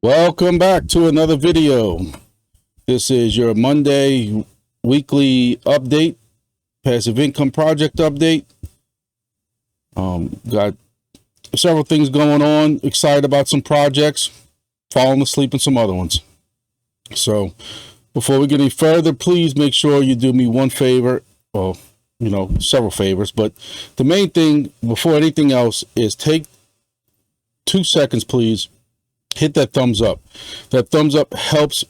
Welcome back to another video. This is your Monday weekly update, passive income project update. Got several things going on, excited about some projects, falling asleep in some other ones. So before we get any further, please make sure you do me one favor, or several favors, but the main thing before anything else is take 2 seconds, please. Hit that thumbs up. That thumbs up helps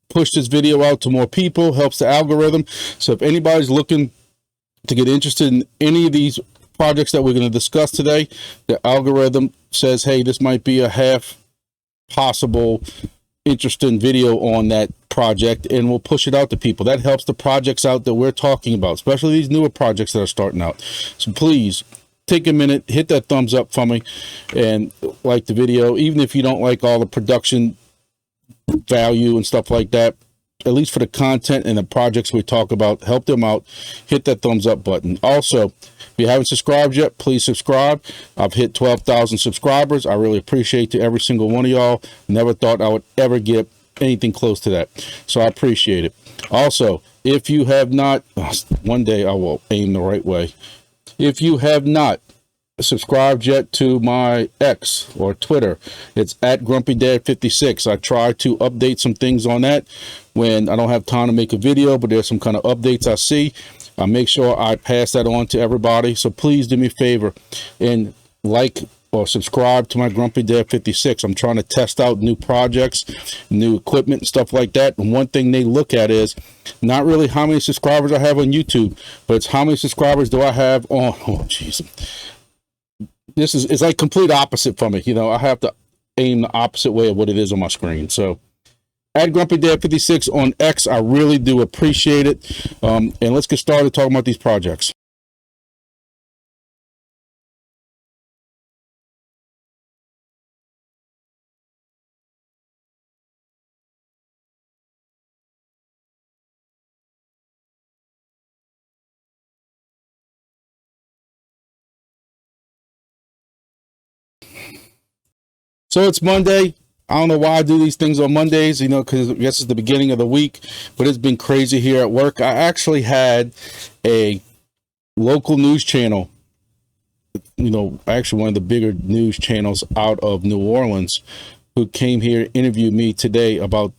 push this video out to more people, helps the algorithm. So if anybody's looking to get interested in any of these projects that we're going to discuss today, the algorithm says, hey, this might be a half possible interesting video on that project, and we'll push it out to people. That helps the projects out that we're talking about, especially these newer projects that are starting out. So please take a minute, hit that thumbs up for me, and like the video. Even if you don't like all the production value and stuff like that, at least for the content and the projects we talk about, help them out. Hit that thumbs up button. Also, if you haven't subscribed yet, please subscribe. I've hit 12,000 subscribers. I really appreciate to every single one of y'all. Never thought I would ever get anything close to that, so I appreciate it. Also, if you have not, one day I will aim the right way. If you have not subscribed yet to my X or Twitter, it's at GrumpyDad56. I try to update some things on that when I don't have time to make a video, but there's some kind of updates I see. I make sure I pass that on to everybody. So please do me a favor and like or subscribe to my GrumpyDad56. I'm trying to test out new projects, new equipment and stuff like that. And one thing they look at is not really how many subscribers I have on YouTube, but it's how many subscribers do I have on, oh jeez. It's like complete opposite for me. I have to aim the opposite way of what it is on my screen. So at GrumpyDad56 on X, I really do appreciate it. And let's get started talking about these projects. So it's Monday. I don't know why I do these things on Mondays, because I guess it's the beginning of the week, but it's been crazy here at work. I actually had a local news channel, actually one of the bigger news channels out of New Orleans, who came here to interview me today about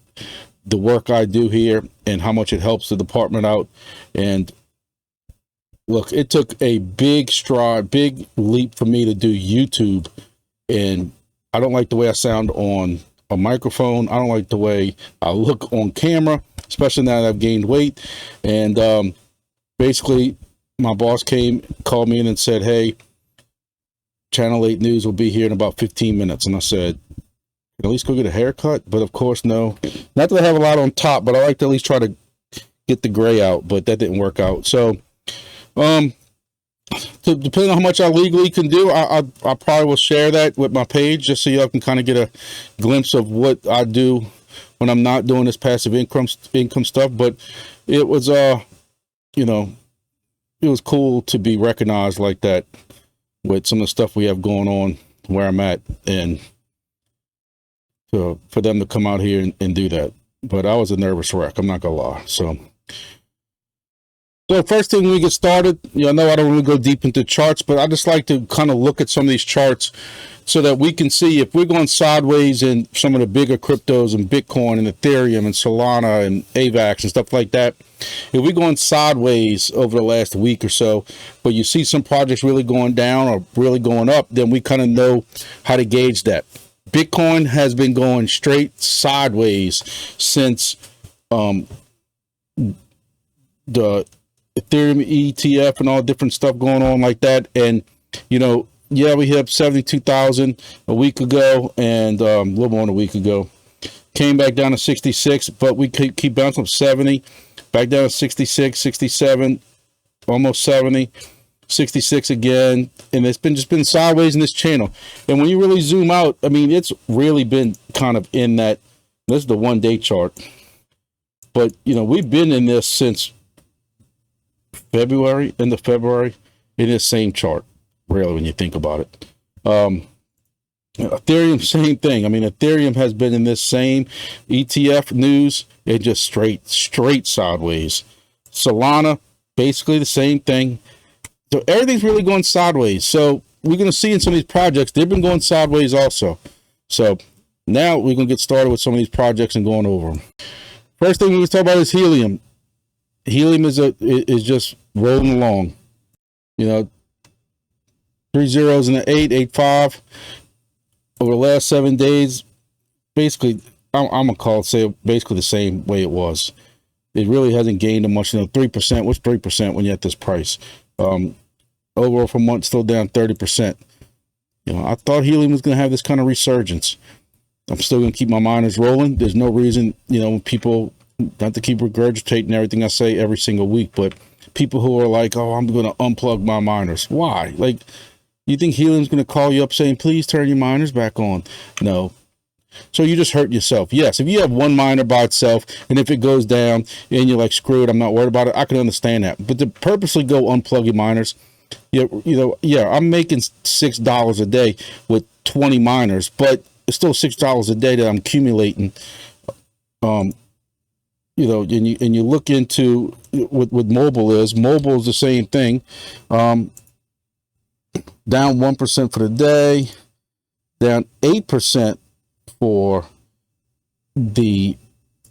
the work I do here and how much it helps the department out. And look, it took a big leap for me to do YouTube, and I don't like the way I sound on a microphone. I don't like the way I look on camera, especially now that I've gained weight. And basically, my boss called me in and said, hey, Channel 8 News will be here in about 15 minutes. And I said, at least go get a haircut. But of course, no. Not that I have a lot on top, but I like to at least try to get the gray out. But that didn't work out. So, depending on how much I legally can do, I probably will share that with my page, just so y'all can kind of get a glimpse of what I do when I'm not doing this passive income stuff. But it was it was cool to be recognized like that with some of the stuff we have going on where I'm at, and for them to come out here and do that. But I was a nervous wreck, I'm not gonna lie. So first thing we get started, I know I don't really go deep into charts, but I just like to kind of look at some of these charts so that we can see if we're going sideways in some of the bigger cryptos and Bitcoin and Ethereum and Solana and AVAX and stuff like that. If we're going sideways over the last week or so, but you see some projects really going down or really going up, then we kind of know how to gauge that. Bitcoin has been going straight sideways since the Ethereum ETF and all different stuff going on like that. And yeah, we hit 72,000 a week ago, and a little more than a week ago. Came back down to 66, but we keep bouncing up 70, back down to 66, 67, almost 70, 66 again. And it's just been sideways in this channel. And when you really zoom out, I mean, it's really been kind of in that. This is the 1-day chart, but we've been in this since February, end of February, in this same chart, really, when you think about it. Ethereum, same thing. I mean, Ethereum has been in this same ETF news. It just straight sideways. Solana, basically the same thing. So everything's really going sideways. So we're going to see in some of these projects, they've been going sideways also. So now we're going to get started with some of these projects and going over them. First thing we're going to talk about is Helium. Helium is just rolling along. You know, 3 zeros and an 8.5 over the last 7 days. Basically, I'm gonna call it, say basically the same way it was. It really hasn't gained much. You know, 3%. What's 3% when you're at this price? Overall for months, still down 30%. You know, I thought Helium was gonna have this kind of resurgence. I'm still gonna keep my miners rolling. There's no reason, you know, people not to keep regurgitating everything I say every single week, but people who are like, oh, I'm gonna unplug my miners. Why? Like, you think Helium's gonna call you up saying, please turn your miners back on? No. So you just hurt yourself. Yes, if you have one miner by itself, and if it goes down and you're like, screw it, I'm not worried about it, I can understand that. But to purposely go unplug your miners, yeah, I'm making $6 a day with 20 miners, but it's still $6 a day that I'm accumulating. You know, and you look into what mobile is the same thing. Down 1% for the day, down 8% for the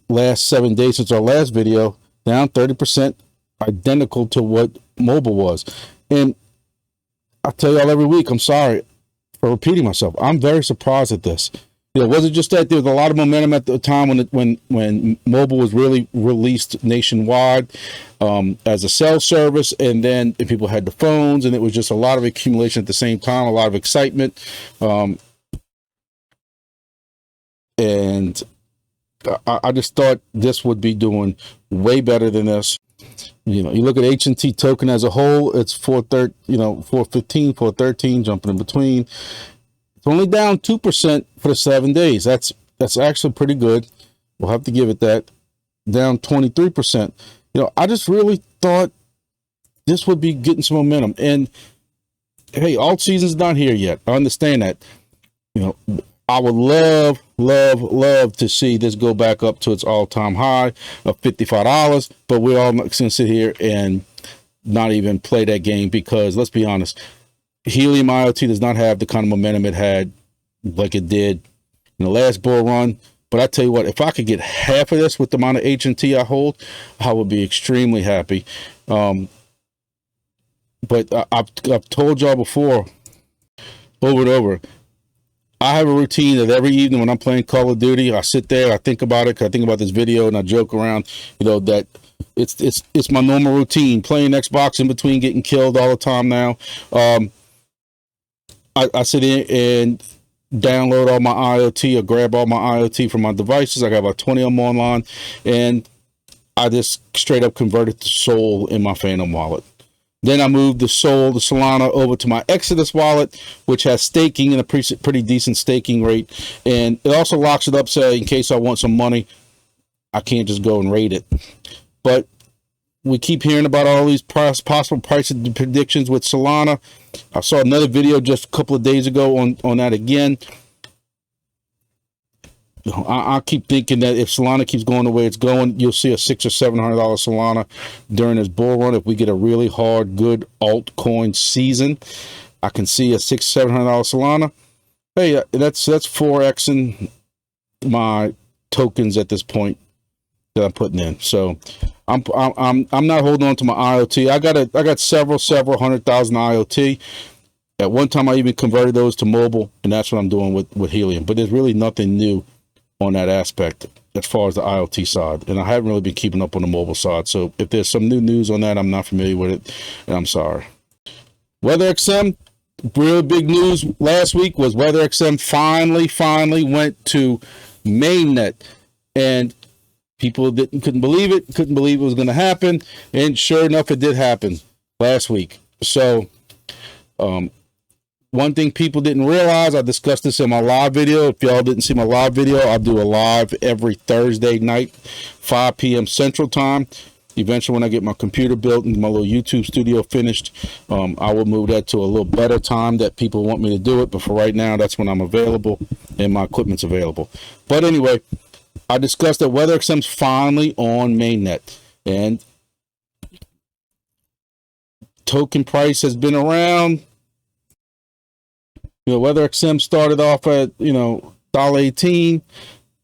last 7 days since our last video, down 30%, identical to what mobile was. And I tell y'all every week, I'm sorry for repeating myself. I'm very surprised at this. You know, was it just that there was a lot of momentum at the time when mobile was really released nationwide as a cell service, and then people had the phones, and it was just a lot of accumulation at the same time, a lot of excitement. And I just thought this would be doing way better than this. You know, you look at H&T token as a whole, it's 415, 413, jumping in between. It's only down 2% for the 7 days. That's actually pretty good. We'll have to give it that. Down 23%. You know, I just really thought this would be getting some momentum. And hey, alt season's not here yet. I understand that. You know, I would love to see this go back up to its all-time high of $55, but we're all going to sit here and not even play that game because, let's be honest, Helium IoT does not have the kind of momentum it had like it did in the last bull run. But I tell you what, if I could get half of this with the amount of H&T I hold, I would be extremely happy. But I've told y'all before, over and over, I have a routine that every evening when I'm playing Call of Duty, I sit there, I think about it, I think about this video, and I joke around, you know, that it's my normal routine, playing Xbox in between getting killed all the time now. I sit in and download all my IoT or grab all my IoT from my devices. I got about 20 of them online, and I just straight up converted to Sol in my Phantom wallet. Then I moved the Solana over to my Exodus wallet, which has staking and a pretty decent staking rate. And it also locks it up so in case I want some money, I can't just go and raid it. But we keep hearing about all these possible price predictions with Solana. I saw another video just a couple of days ago on that again. I keep thinking that if Solana keeps going the way it's going, you'll see a $600 or $700 Solana during this bull run. If we get a really hard, good altcoin season, I can see a $600 or $700 Solana. Hey, that's 4xing my tokens at this point that I'm putting in. So I'm not holding on to my IoT. I got several 100,000 IoT. At one time, I even converted those to mobile, and that's what I'm doing with Helium. But there's really nothing new on that aspect as far as the IoT side, and I haven't really been keeping up on the mobile side. So if there's some new news on that, I'm not familiar with it, and I'm sorry. WeatherXM, real big news last week was WeatherXM finally went to mainnet, and people couldn't believe it was going to happen, and sure enough, it did happen last week. So one thing people didn't realize, I discussed this in my live video. If y'all didn't see my live video, I'll do a live every Thursday night, 5 p.m. Central Time. Eventually, when I get my computer built and my little YouTube studio finished, I will move that to a little better time that people want me to do it. But for right now, that's when I'm available and my equipment's available. But anyway, I discussed that WeatherXM's finally on mainnet, and token price has been around. WeatherXM started off at $1.18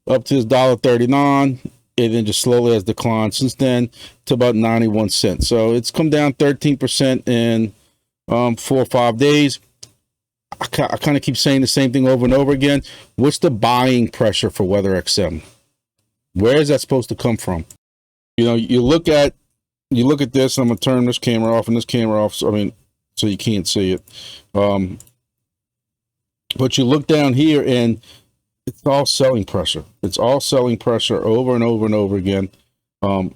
up to $1.39. And then just slowly has declined since then to about 91 cents. So it's come down 13% in 4 or 5 days. I kind of keep saying the same thing over and over again. What's the buying pressure for WeatherXM? Where is that supposed to come from? You look at this. I'm gonna turn this camera off and this camera off. So you can't see it. But you look down here and it's all selling pressure. It's all selling pressure over and over and over again. And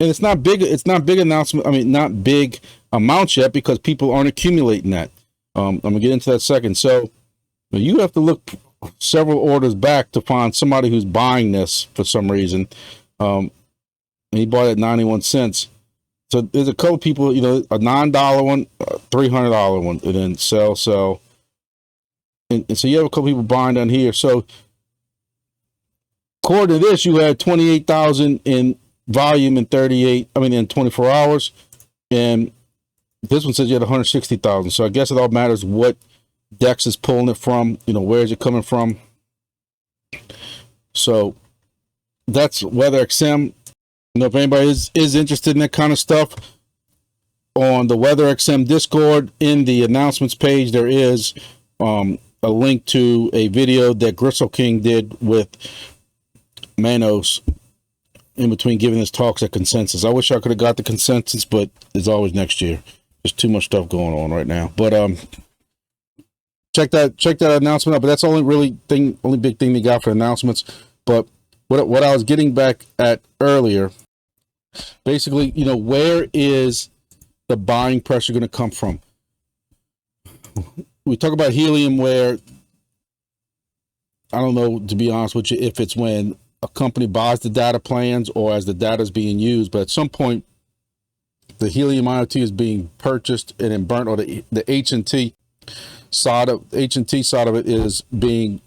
it's not big. It's not big announcement. Not big amounts yet because people aren't accumulating that. I'm gonna get into that second. So you have to look several orders back to find somebody who's buying this for some reason. And he bought it at 91 cents. So there's a couple people, a $9 one, $300 one, and then sell. And so you have a couple people buying down here. So according to this, you had 28,000 in volume in 24 hours. And this one says you had 160,000. So I guess it all matters what DEX is pulling it from, where is it coming from? So that's WeatherXM. If anybody is interested in that kind of stuff, on the WeatherXM Discord, in the announcements page, there is a link to a video that Gristle King did with Manos in between giving his talks at Consensus. I wish I could have got the Consensus, but it's always next year. There's too much stuff going on right now. But check that announcement out. But that's the only big thing they got for announcements. But what I was getting back at earlier, basically, where is the buying pressure going to come from? We talk about Helium, where I don't know, to be honest with you, if it's when a company buys the data plans or as the data is being used, but at some point the Helium IoT is being purchased and then burnt, or the H&T side of it is being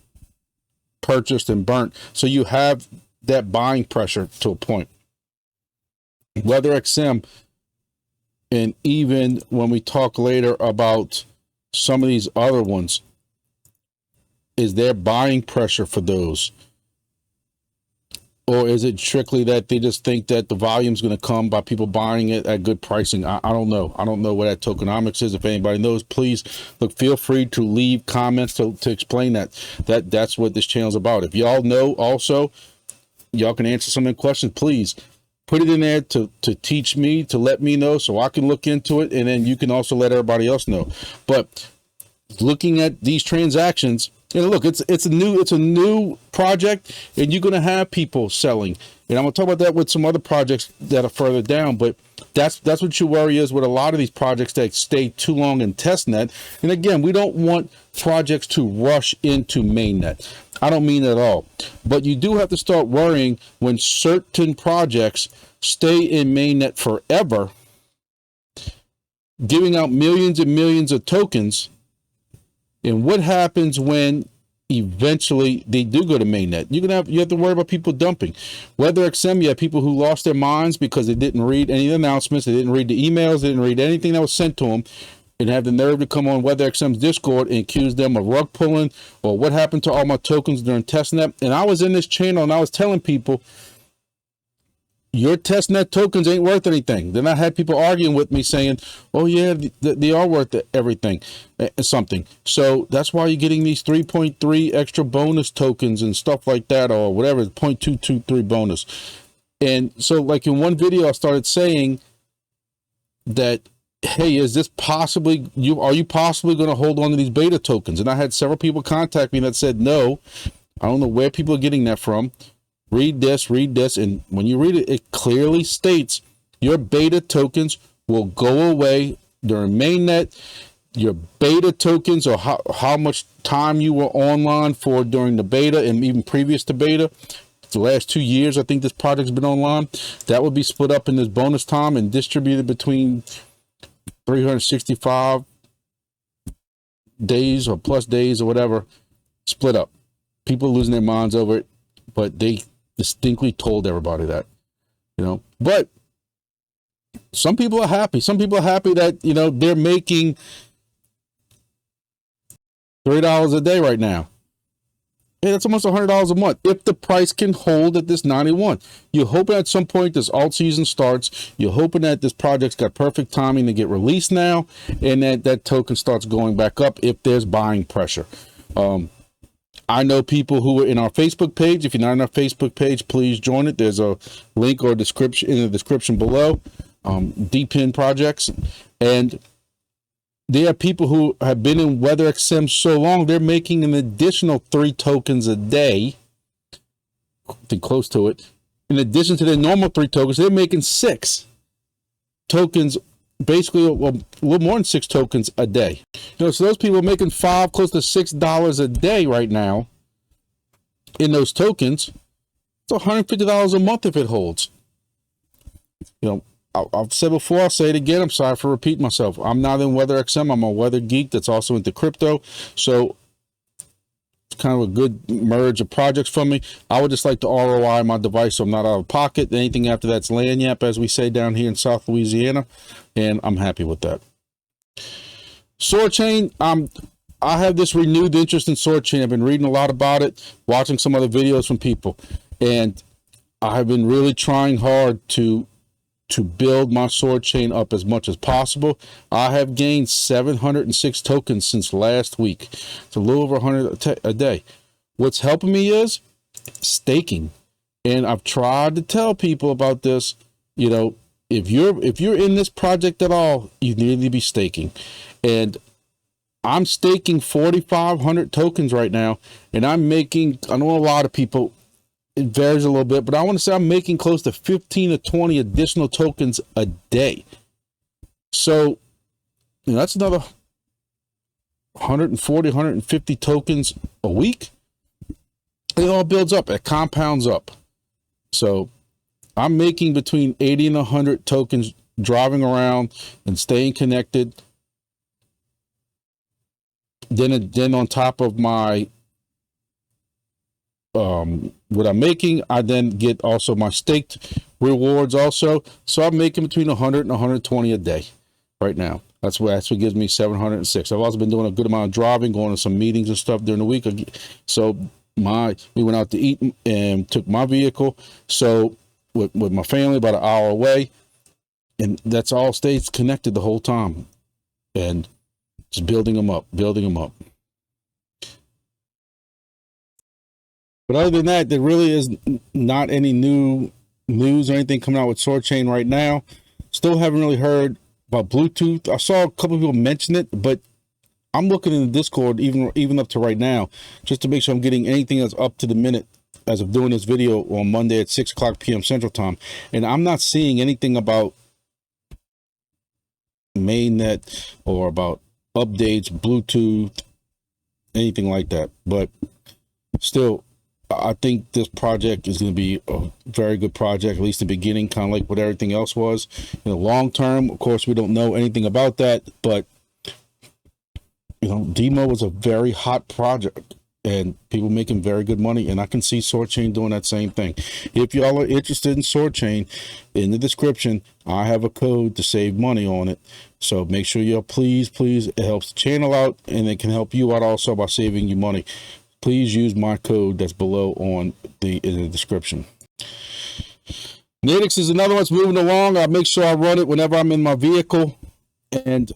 purchased and burnt. So you have that buying pressure to a point. WeatherXM, and even when we talk later about some of these other ones, is there buying pressure for those? Or is it strictly that they just think that the volume is going to come by people buying it at good pricing? I don't know. I don't know what that tokenomics is. If anybody knows, please feel free to leave comments to explain that. That's what this channel is about. If y'all know also, y'all can answer some of the questions. Please put it in there to teach me, to let me know so I can look into it. And then you can also let everybody else know. But looking at these transactions, look, it's a new project, and you're going to have people selling. And I'm going to talk about that with some other projects that are further down. But that's what your worry is with a lot of these projects that stay too long in testnet. And again, we don't want projects to rush into mainnet. I don't mean at all. But you do have to start worrying when certain projects stay in mainnet forever, giving out millions and millions of tokens. And what happens when eventually they do go to mainnet? You have to worry about people dumping. WeatherXM, you have people who lost their minds because they didn't read any of the announcements, they didn't read the emails, they didn't read anything that was sent to them, and have the nerve to come on WeatherXM's Discord and accuse them of rug pulling or what happened to all my tokens during testnet. And I was in this channel and I was telling people, your testnet tokens ain't worth anything. Then I had people arguing with me saying, oh yeah, they are worth everything, something. So that's why you're getting these 3.3 extra bonus tokens and stuff like that, or whatever, 0.223 bonus. And so like in one video, I started saying that, hey, is this possibly, are you possibly going to hold on to these beta tokens? And I had several people contact me that said, no, I don't know where people are getting that from. Read this, and when you read it, it clearly states your beta tokens will go away during mainnet. Your beta tokens, or how much time you were online for during the beta and even previous to beta, the last 2 years, I think this project's been online. That would be split up in this bonus time and distributed between 365 days or plus days or whatever, split up. People losing their minds over it, but they distinctly told everybody that, you know. But some people are happy. Some people are happy that, you know, they're making $3 a day right now. Hey, that's almost $100 a month if the price can hold at this 91. You're hoping at some point this alt season starts. You're hoping that this project's got perfect timing to get released now, and that token starts going back up if there's buying pressure. I know people who are in our Facebook page. If you're not in our Facebook page, please join it. There's a link or description in the description below. DPIN projects, and there are people who have been in WeatherXM so long, they're making an additional 3 tokens a day, I think close to it. In addition to their normal 3 tokens, they're making 6 tokens, basically a little more than 6 tokens a day. You know, so those people are making $5, close to $6 a day right now in those tokens. It's $150 a month if it holds. You know, I've said before, I'll say it again. I'm sorry for repeating myself. I'm not in WeatherXM. I'm a weather geek that's also into crypto. So it's kind of a good merge of projects for me. I would just like to ROI my device so I'm not out of pocket. Anything after that's lagniappe, as we say down here in South Louisiana. And I'm happy with that. Soarchain, I have this renewed interest in Soarchain. I've been reading a lot about it, watching some other videos from people. And I have been really trying hard to build my Soarchain up as much as possible. I have gained 706 tokens since last week. It's a little over 100 a day. What's helping me is staking. And I've tried to tell people about this. You know, if you're in this project at all, you need to be staking. And I'm staking 4,500 tokens right now, and I'm making, I know a lot of people, it varies a little bit, but I want to say I'm making close to 15 to 20 additional tokens a day. So, you know, that's another 140, 150 tokens a week. It all builds up. It compounds up. So I'm making between 80 and 100 tokens driving around and staying connected. Then on top of my what I'm making, I then get also my staked rewards also. So I'm making between 100 and 120 a day right now. That's what gives me 706. I've also been doing a good amount of driving, going to some meetings and stuff during the week. So we went out to eat and took my vehicle. So with my family about an hour away, and that's all stays connected the whole time, and just building them up. But other than that, there really is not any new news or anything coming out with Soarchain right now. Still haven't really heard about Bluetooth. I saw a couple of people mention it, but I'm looking in the Discord even up to right now, just to make sure I'm getting anything that's up to the minute as of doing this video on Monday at 6 o'clock p.m. Central Time. And I'm not seeing anything about mainnet or about updates, Bluetooth, anything like that. But still, I think this project is going to be a very good project, at least the beginning, kind of like what everything else was. In the long term, of course, we don't know anything about that, but you know, DIMO was a very hot project and people making very good money, and I can see Soarchain doing that same thing. If y'all are interested in Soarchain, in the description, I have a code to save money on it. So make sure y'all please, it helps the channel out, and it can help you out also by saving you money. Please use my code that's below in the description. NATIX is another one that's moving along. I make sure I run it whenever I'm in my vehicle. And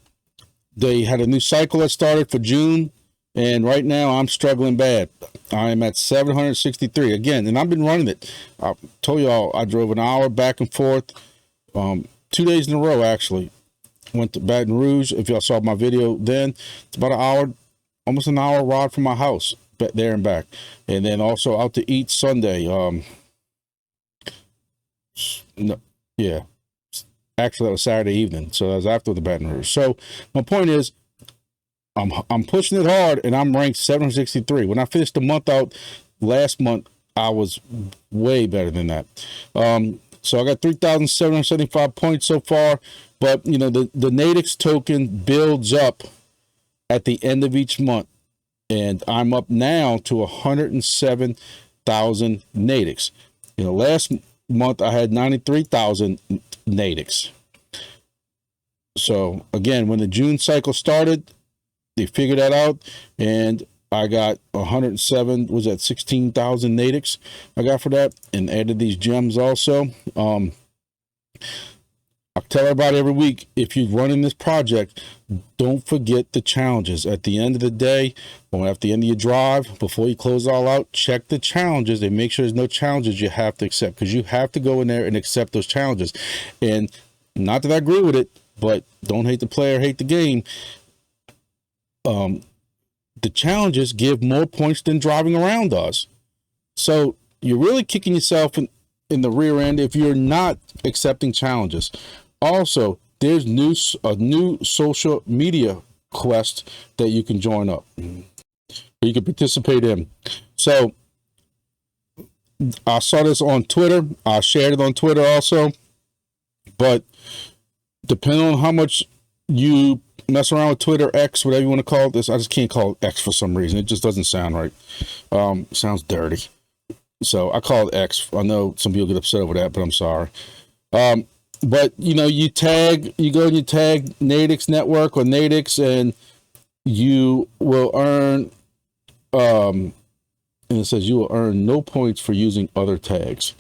they had a new cycle that started for June. And right now I'm struggling bad. I am at 763 again, and I've been running it. I told y'all I drove an hour back and forth, 2 days in a row actually. Went to Baton Rouge. If y'all saw my video then, it's about an hour, almost an hour ride from my house, there and back. And then also out to eat Sunday. No, yeah, actually that was Saturday evening, so that was after the Baton Rouge. So my point is, I'm pushing it hard, and I'm ranked 763. When I finished the month out last month, I was way better than that. So I got 3,775 points so far, but you know, the NATIX token builds up at the end of each month, and I'm up now to 107,000 NATIX. You know, last month I had 93,000 NATIX. So again, when the June cycle started, they figured that out, and I got 107, was that 16,000 NATIX I got for that, and added these gems also. I tell everybody every week, if you're running this project, don't forget the challenges. At the end of the day, or at the end of your drive, before you close it all out, check the challenges and make sure there's no challenges you have to accept, because you have to go in there and accept those challenges. And not that I agree with it, but don't hate the player, hate the game. The challenges give more points than driving around does. So you're really kicking yourself in the rear end if you're not accepting challenges. Also, there's a new social media quest that you can join up, you can participate in. So I saw this on Twitter. I shared it on Twitter also. But depending on how much you mess around with Twitter, X, whatever you want to call this, I just can't call it X for some reason. It just doesn't sound right. Sounds dirty. So I call it X. I know some people get upset over that, but I'm sorry. But you know, you go and you tag NATIX network or NATIX, and you will earn, and it says you will earn no points for using other tags.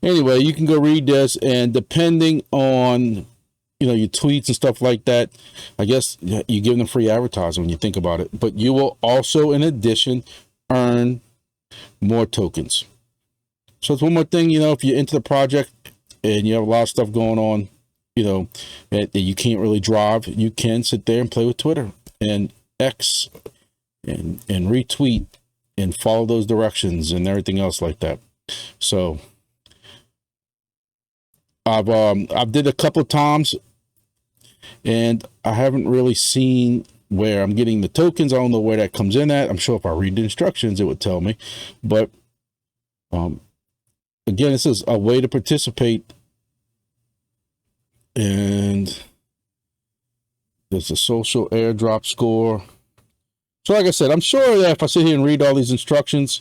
Anyway, you can go read this, and depending on, you know, your tweets and stuff like that, I guess you give them free advertising when you think about it. But you will also, in addition, earn more tokens. So it's one more thing, you know, if you're into the project and you have a lot of stuff going on, you know, that you can't really drive, you can sit there and play with Twitter and X and retweet and follow those directions and everything else like that. So I've did a couple of times, and I haven't really seen where I'm getting the tokens. I don't know where that comes in at. I'm sure if I read the instructions, it would tell me. But again, this is a way to participate. And there's a social airdrop score. So like I said, I'm sure that if I sit here and read all these instructions,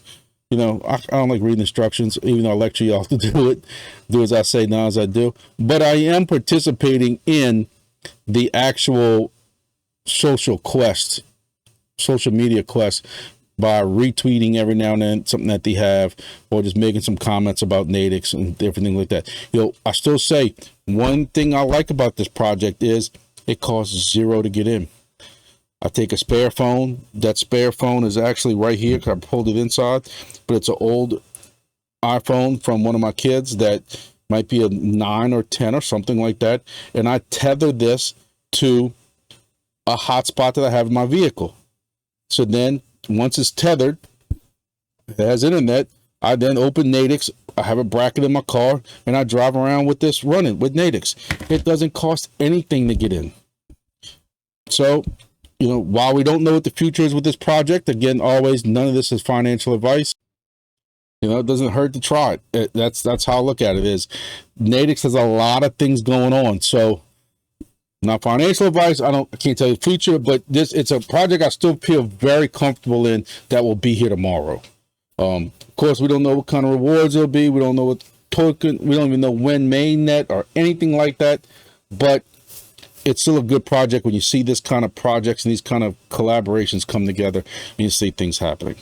you know, I don't like reading instructions, even though I lecture y'all to do it. Do as I say, not as I do. But I am participating in the actual social media quest, by retweeting every now and then something that they have, or just making some comments about NATIX and everything like that. You know, I still say one thing I like about this project is it costs $0 to get in. I take a spare phone. That spare phone is actually right here because I pulled it inside, but it's an old iPhone from one of my kids that might be a 9 or 10 or something like that. And I tether this to a hotspot that I have in my vehicle. So then once it's tethered, it has internet, I then open NATIX. I have a bracket in my car, and I drive around with this running with NATIX. It doesn't cost anything to get in. So, you know, while we don't know what the future is with this project, again, always, none of this is financial advice. You know, it doesn't hurt to try it. That's how I look at it. Is NATIX has a lot of things going on. So, not financial advice. I can't tell you the future, but it's a project I still feel very comfortable in that will be here tomorrow. Of course, we don't know what kind of rewards it'll be. We don't know what token. We don't even know when mainnet or anything like that. But it's still a good project when you see this kind of projects and these kind of collaborations come together and you see things happening.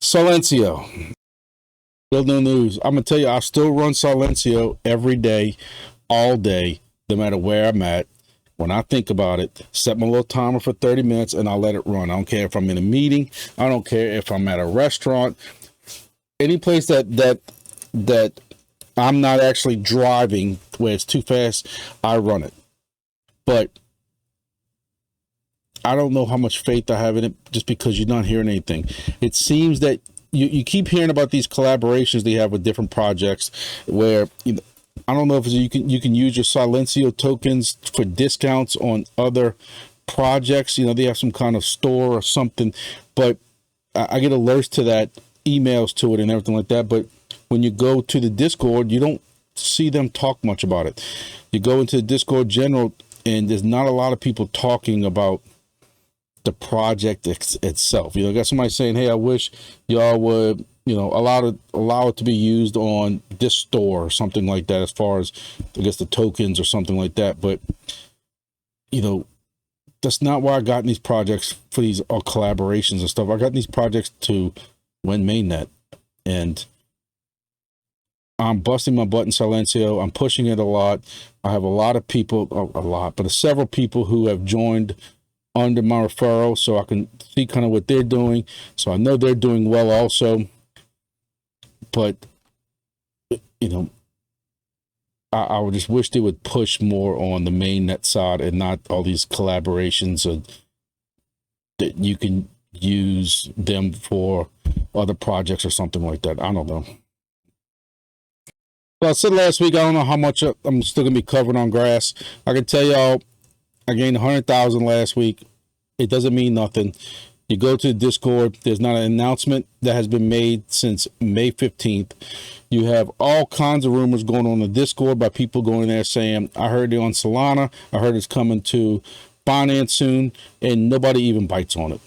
Silencio. Still no news. I'm gonna tell you, I still run Silencio every day, all day, no matter where I'm at. When I think about it, set my little timer for 30 minutes and I'll let it run. I don't care if I'm in a meeting. I don't care if I'm at a restaurant. Any place that I'm not actually driving where it's too fast, I run it. But I don't know how much faith I have in it just because you're not hearing anything. It seems that you keep hearing about these collaborations they have with different projects where, you know, I don't know if you can use your Silencio tokens for discounts on other projects. You know, they have some kind of store or something, but I get alerts to that, emails to it and everything like that. But when you go to the Discord, you don't see them talk much about it. You go into the Discord general, and there's not a lot of people talking about the project itself. You know, got somebody saying, hey, I wish y'all would, you know, allow it to be used on this store or something like that, as far as, I guess, the tokens or something like that. But, you know, that's not why I got in these projects for these collaborations and stuff. I got in these projects to win mainnet, and I'm busting my butt in Silencio. I'm pushing it a lot. I have a lot of people, but several people who have joined under my referral, so I can see kind of what they're doing. So I know they're doing well also. But, you know, I would just wish they would push more on the mainnet side and not all these collaborations that you can use them for other projects or something like that. I don't know. Well, I said last week, I don't know how much I'm still going to be covering on grass. I can tell y'all, I gained 100,000 last week. It doesn't mean nothing. You go to the Discord, there's not an announcement that has been made since May 15th. You have all kinds of rumors going on in the Discord by people going there saying, I heard it on Solana, I heard it's coming to Binance soon, and nobody even bites on it.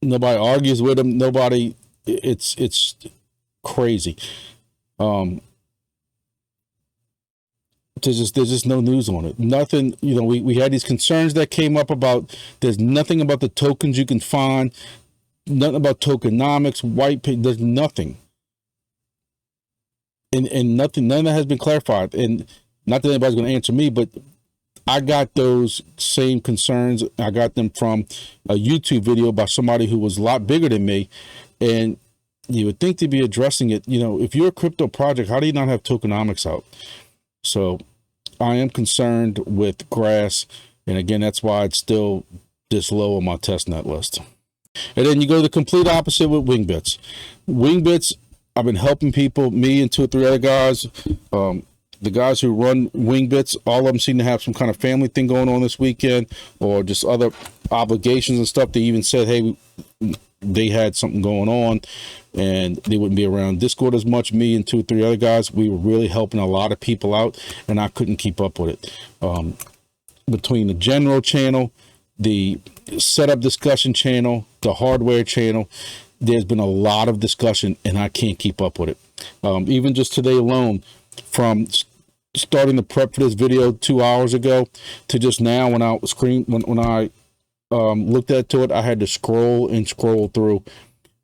Nobody argues with them. Nobody, it's crazy. There's just no news on it. Nothing, you know, we had these concerns that came up about, there's nothing about the tokens you can find, nothing about tokenomics, white paper, there's nothing. And nothing, none of that has been clarified. And not that anybody's going to answer me, but I got those same concerns. I got them from a YouTube video by somebody who was a lot bigger than me. And you would think to be addressing it, you know, if you're a crypto project, how do you not have tokenomics out? So I am concerned with grass. And again, that's why it's still this low on my testnet list. And then you go to the complete opposite with Wingbits. Wingbits, I've been helping people, me and 2 or 3 other guys. The guys who run Wingbits, all of them seem to have some kind of family thing going on this weekend, or just other obligations and stuff. They even said, hey, they had something going on and they wouldn't be around Discord as much. Me and 2 or 3 other guys, we were really helping a lot of people out, and I couldn't keep up with it. Between the general channel, the setup discussion channel, the hardware channel, there's been a lot of discussion, and I can't keep up with it. Even just today alone, from starting the prep for this video 2 hours ago to just now, when I looked at it, I had to scroll through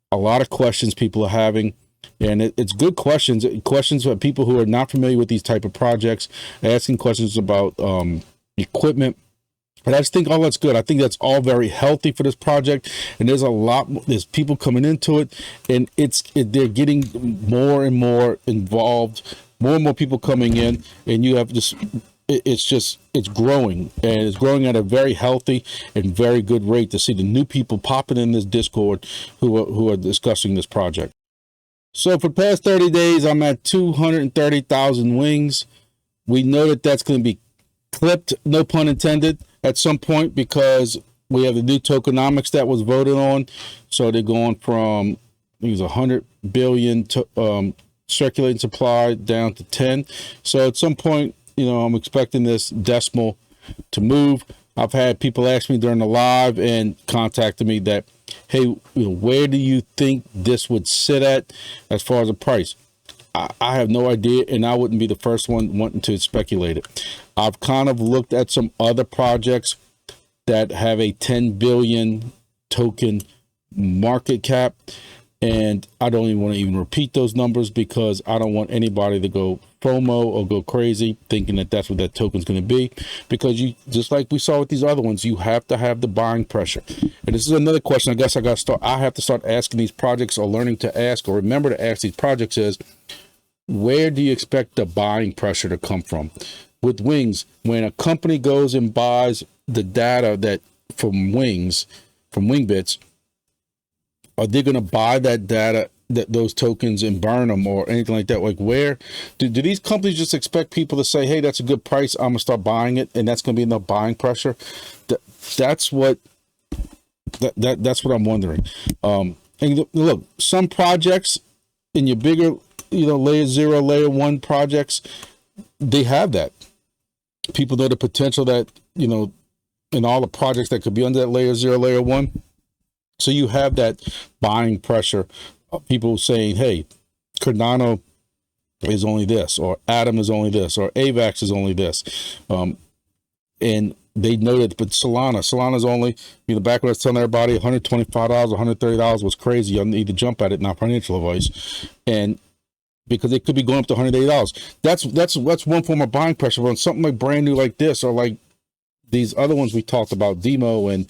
a lot of questions people are having, and it's good questions for people who are not familiar with these type of projects, asking questions about equipment. And I just think all that's good. I think that's all very healthy for this project. And there's people coming into it, and they're getting more and more involved, more and more people coming in, and you have just, it's growing, and it's growing at a very healthy and very good rate to see the new people popping in this Discord who are discussing this project. So for the past 30 days, I'm at 230,000 wings. We know that that's going to be clipped, no pun intended, at some point, because we have the new tokenomics that was voted on. So they're going from, I think it's 100 billion to, circulating supply down to 10. So at some point, you know, I'm expecting this decimal to move. I've had people ask me during the live and contacted me that, hey, you know, where do you think this would sit at as far as the price? I have no idea, and I wouldn't be the first one wanting to speculate it. I've kind of looked at some other projects that have a 10 billion token market cap, and I don't even want to even repeat those numbers, because I don't want anybody to go FOMO or go crazy thinking that that's what that token's going to be, because you, just like we saw with these other ones, you have to have the buying pressure. And this is another question I guess I have to start asking these projects, or learning to ask, or remember to ask these projects, is where do you expect the buying pressure to come from? With Wings, when a company goes and buys the data that from Wingbits, are they going to buy that data, those tokens, and burn them or anything like that? Like, where do these companies just expect people to say, hey, that's a good price, I'm gonna start buying it, and that's going to be enough buying pressure? That's what That's what I'm wondering. And look, some projects in your bigger, layer 0, layer 1 projects, they have that. People know the potential that, in all the projects that could be under that layer 0, layer 1. So you have that buying pressure of people saying, hey, Cardano is only this, or Atom is only this, or AVAX is only this. And they know that, but Solana's only, back when I was telling everybody $125, $130 was crazy. You need to jump at it, not financial advice. And because it could be going up to $180. That's one form of buying pressure. But on something like brand new like this, or like these other ones we talked about, DIMO and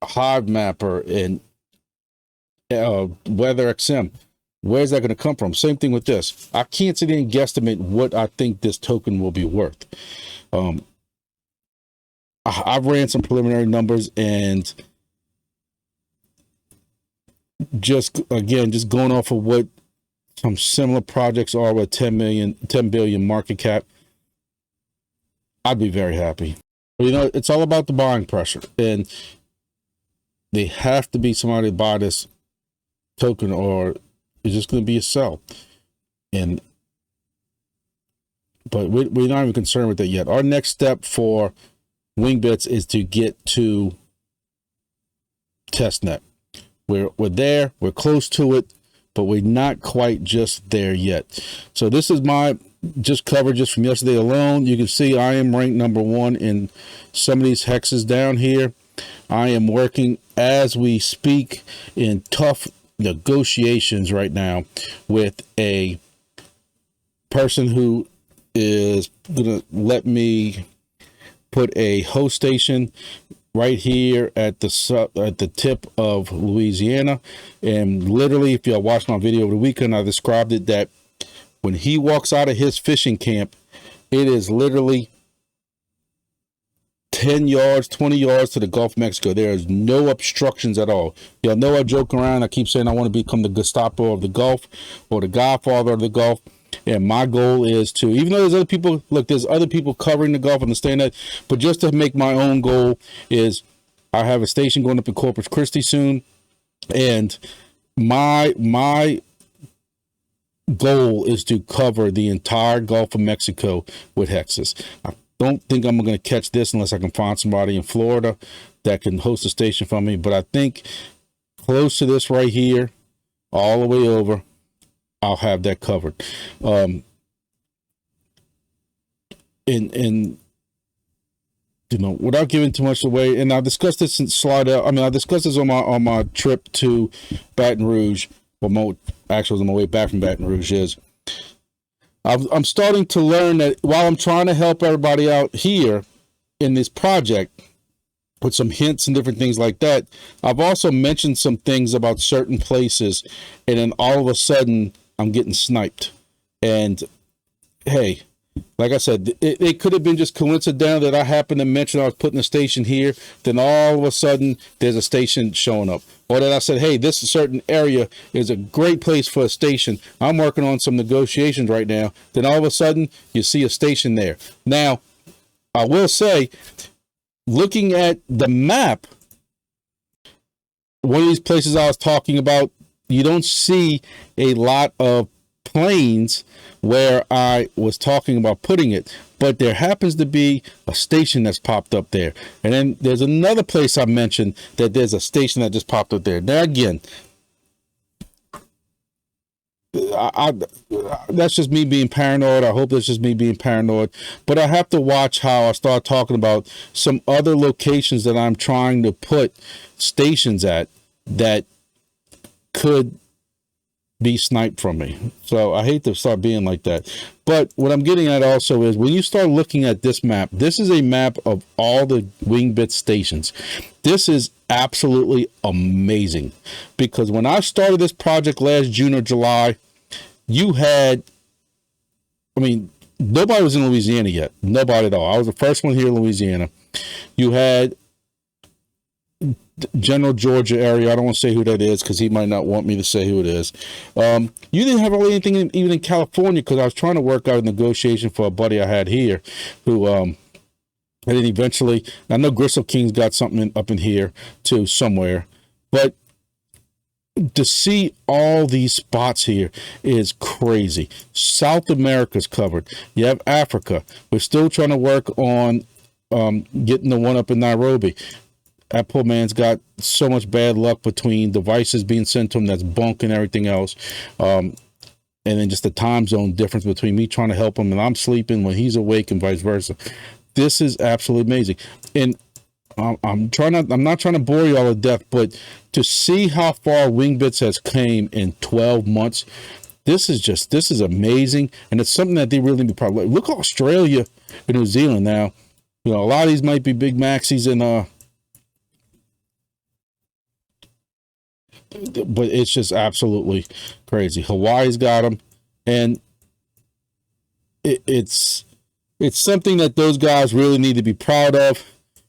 HIVEMAPPER and Weather XM, where's that going to come from? Same thing with this. I can't sit there and guesstimate what I think this token will be worth. I've ran some preliminary numbers, and just going off of what some similar projects are with 10 billion market cap, I'd be very happy. It's all about the buying pressure, and they have to be somebody to buy this token, or it's just going to be a sell. But we're not even concerned with that yet. Our next step for Wingbits is to get to testnet. We're there, we're close to it, but we're not quite just there yet. So this is my coverage just from yesterday alone. You can see I am ranked #1 in some of these hexes down here. I am working as we speak in tough negotiations right now with a person who is gonna let me put a host station right here at the tip of Louisiana. And literally, if y'all watched my video over the weekend, I described it that when he walks out of his fishing camp, it is literally 10 yards, 20 yards to the Gulf of Mexico. There is no obstructions at all. Y'all know I joke around. I keep saying I want to become the Gestapo of the Gulf, or the Godfather of the Gulf. And my goal is to, even though there's other people, there's other people covering the Gulf, understand that, but just to make my own goal is, I have a station going up in Corpus Christi soon, and my goal is to cover the entire Gulf of Mexico with hexes. I don't think I'm going to catch this unless I can find somebody in Florida that can host a station for me, but I think close to this right here, all the way over, I'll have that covered. Without giving too much away, and I discussed this in Slidell. I discussed this on my trip to Baton Rouge. Well, actually, on my way back from Baton Rouge, I'm starting to learn that while I'm trying to help everybody out here in this project with some hints and different things like that, I've also mentioned some things about certain places, and then all of a sudden I'm getting sniped. And hey, like I said, it could have been just coincidental that I happened to mention I was putting a station here, then all of a sudden there's a station showing up. Or that I said, hey, this certain area is a great place for a station. I'm working on some negotiations right now. Then all of a sudden you see a station there. Now, I will say, looking at the map, one of these places I was talking about, you don't see a lot of planes where I was talking about putting it, but there happens to be a station that's popped up there. And then there's another place I mentioned that there's a station that just popped up there. Now again, that's just me being paranoid. I hope that's just me being paranoid, but I have to watch how I start talking about some other locations that I'm trying to put stations at that could be sniped from me. So I hate to start being like that, but what I'm getting at also is, when you start looking at this map, this is a map of all the Wingbits stations. This is absolutely amazing, because when I started this project last June or July, you had, nobody was in Louisiana yet. Nobody at all. I was the first one here in Louisiana. You had general Georgia area. I don't want to say who that is because he might not want me to say who it is. You didn't have really anything even in California, because I was trying to work out a negotiation for a buddy I had here who And then eventually, I know Gristle King's got something up in here too somewhere, but to see all these spots here is crazy. South America's covered. You have Africa. We're still trying to work on getting the one up in Nairobi. That poor man's got so much bad luck between devices being sent to him that's bunk and everything else. And then just the time zone difference between me trying to help him and I'm sleeping when he's awake and vice versa. This is absolutely amazing. And I'm not trying to bore you all to death, but to see how far Wingbits has came in 12 months, this is amazing. And it's something that they really be proud of. Look at Australia and New Zealand now. You know, a lot of these might be big maxis and but it's just absolutely crazy. Hawaii's got them, and it's something that those guys really need to be proud of.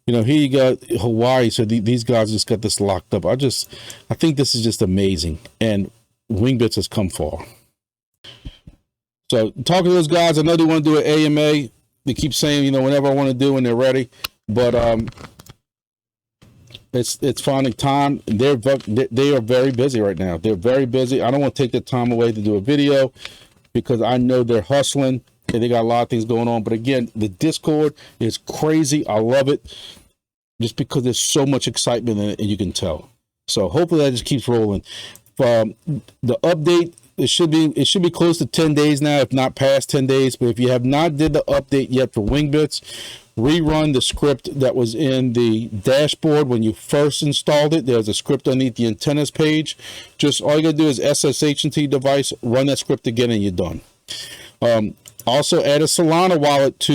You know, here you got Hawaii, so these guys just got this locked up. I think this is just amazing, and Wingbits has come far. So talking to those guys, I know they want to do an AMA. They keep saying, you know, whenever I want to do when they're ready, but it's finding time. They are very busy right now. They're very busy. I don't want to take the time away to do a video because I know they're hustling and they got a lot of things going on. But again, the Discord is crazy. I love it just because there's so much excitement in it, and you can tell. So hopefully that just keeps rolling. The update, it should be close to 10 days now, if not past 10 days. But if you have not did the update yet for Wingbits, rerun the script that was in the dashboard when you first installed it. There's a script underneath the antennas page. Just all you gotta do is SSH into your device, run that script again, and you're done. Also add a Solana wallet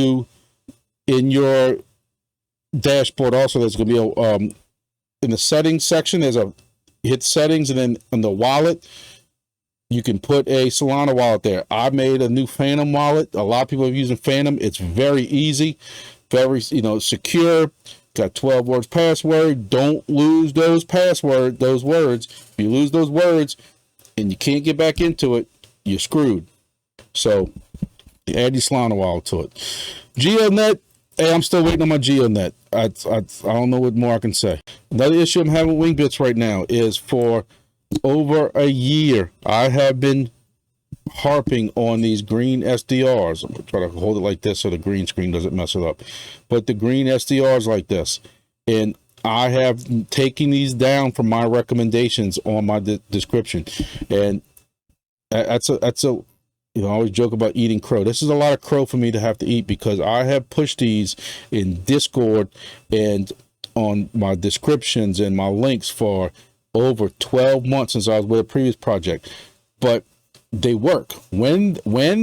in your dashboard. Also, there's gonna be in the settings section, hit settings, and then in the wallet, you can put a Solana wallet there. I made a new Phantom wallet. A lot of people are using Phantom. It's very easy, very secure. Got 12 words password. Don't lose those words. If you lose those words and you can't get back into it, you're screwed. So add your Solana wallet to it. GeoDNet. Hey, I'm still waiting on my GeoDNet. I don't know what more I can say. Another issue I'm having with Wingbits right now is for over a year, I have been harping on these green SDRs. I'm going to try to hold it like this so the green screen doesn't mess it up. But the green SDRs like this. And I have taken these down from my recommendations on my description. And that's a I always joke about eating crow. This is a lot of crow for me to have to eat because I have pushed these in Discord and on my descriptions and my links for over 12 months since I was with a previous project. But they work. When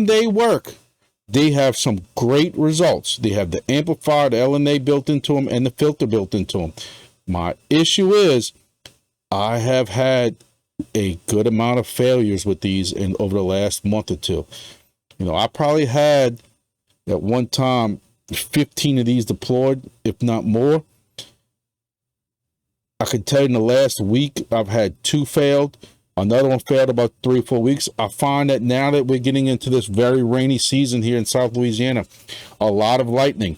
they work, they have some great results. They have the amplifier, the LNA built into them, and the filter built into them. My issue is I have had a good amount of failures with these over the last month or two. I probably had at one time 15 of these deployed, if not more. I can tell you in the last week, I've had 2 failed. Another one failed about 3 or 4 weeks. I find that now that we're getting into this very rainy season here in South Louisiana, a lot of lightning.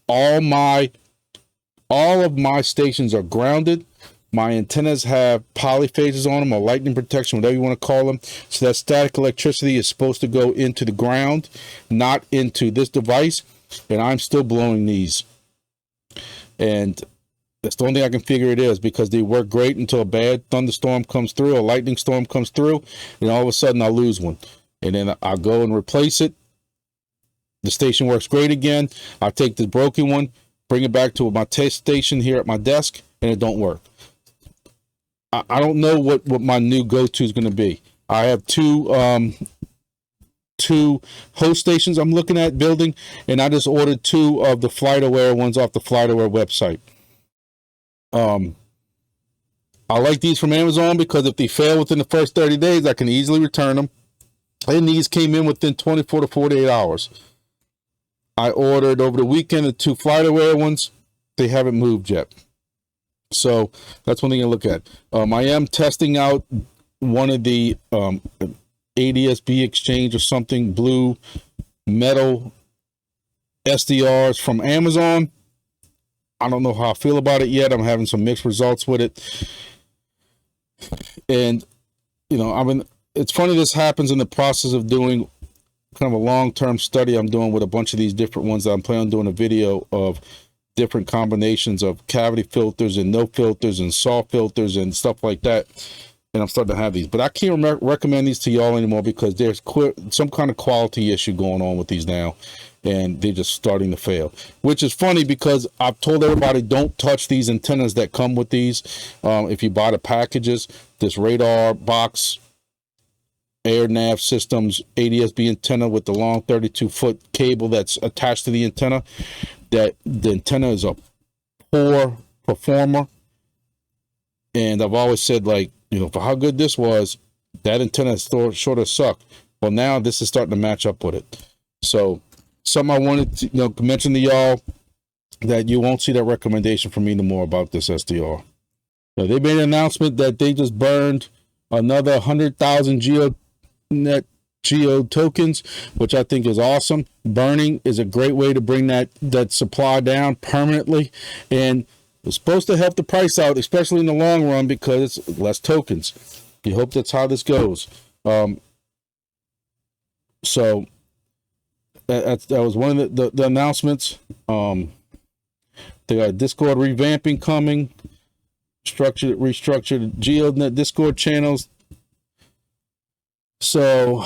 All of my stations are grounded. My antennas have polyphases on them, or lightning protection, whatever you want to call them. So that static electricity is supposed to go into the ground, not into this device. And I'm still blowing these. And that's the only thing I can figure it is, because they work great until a bad thunderstorm comes through, a lightning storm comes through, and all of a sudden I lose one. And then I'll go and replace it. The station works great again. I take the broken one, bring it back to my test station here at my desk, and it don't work. I don't know what my new go-to is going to be. I have two host stations I'm looking at building, and I just ordered 2 of the FlightAware ones off the FlightAware website. I like these from Amazon because if they fail within the first 30 days, I can easily return them. And these came in within 24 to 48 hours. I ordered over the weekend the 2 FlightAware ones. They haven't moved yet. So that's one thing to look at. I am testing out one of the ADSB exchange or something, blue metal SDRs from Amazon. I don't know how I feel about it yet. I'm having some mixed results with it. And, you know, it's funny this happens in the process of doing kind of a long-term study I'm doing with a bunch of these different ones that I'm planning on doing a video of different combinations of cavity filters and no filters and saw filters and stuff like that. And I'm starting to have these, but I can't recommend these to y'all anymore because there's some kind of quality issue going on with these now, and they're just starting to fail, which is funny because I've told everybody don't touch these antennas that come with these. If you buy the packages, this radar box, air nav systems, ADS-B antenna with the long 32-foot cable that's attached to the antenna, that the antenna is a poor performer. And I've always said, like, you know, for how good this was, that antenna sort of sucked. Well, now this is starting to match up with it. So something I wanted to, you know, mention to y'all, that you won't see that recommendation from me no more about this SDR. Now, they made an announcement that they just burned another 100,000 GEODNET Geo tokens, which I think is awesome. Burning is a great way to bring that supply down permanently, and it's supposed to help the price out, especially in the long run, because it's less tokens. You hope that's how this goes. So that was one of the announcements. They got Discord revamping coming, restructured GeoDNet Discord channels. So,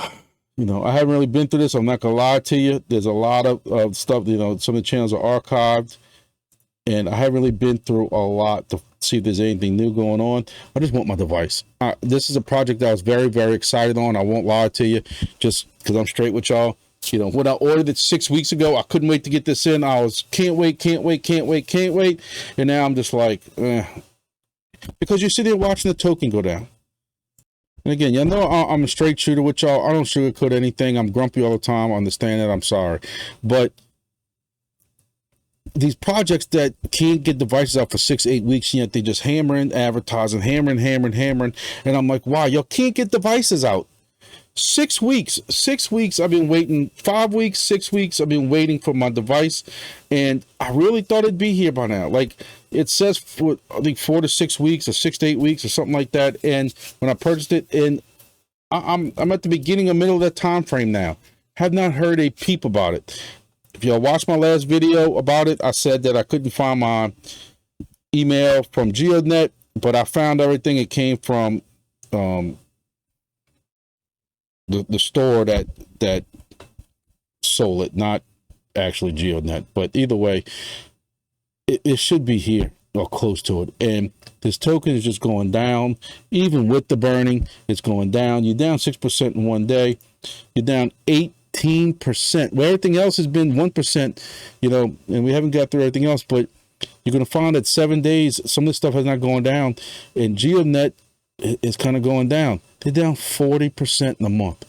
you know, I haven't really been through this. I'm not gonna lie to you. There's a lot of stuff. You know, some of the channels are archived. And I haven't really been through a lot to see if there's anything new going on. I just want my device. This is a project that I was very, very excited on. I won't lie to you, just because I'm straight with y'all. You know, when I ordered it 6 weeks ago, I couldn't wait to get this in. I was can't wait. And now I'm just like, because you're sitting there watching the token go down. And again, y'all know I'm a straight shooter with y'all. I don't sugarcoat anything. I'm grumpy all the time. I understand that. I'm sorry. But these projects that can't get devices out for 6-8 weeks, yet they just hammering advertising, hammering. And I'm like, wow, y'all can't get devices out. 6 weeks. I've been waiting. 5 weeks, 6 weeks. I've been waiting for my device. And I really thought it'd be here by now. Like it says for, I think 4 to 6 weeks or 6 to 8 weeks or something like that. And when I purchased it, and I'm at the beginning or middle of that time frame now. Have not heard a peep about it. If y'all watched my last video about it, I said that I couldn't find my email from GeoDNet, but I found everything. It came from the store that sold it, not actually GeoDNet. But either way, it should be here or close to it. And this token is just going down. Even with the burning, it's going down. You're down 6% in one day. You're down 18%, where everything else has been 1%, you know, and we haven't got through everything else, but you're going to find that 7 days, some of this stuff has not gone down, and GeoDNet is kind of going down. They're down 40% in a month.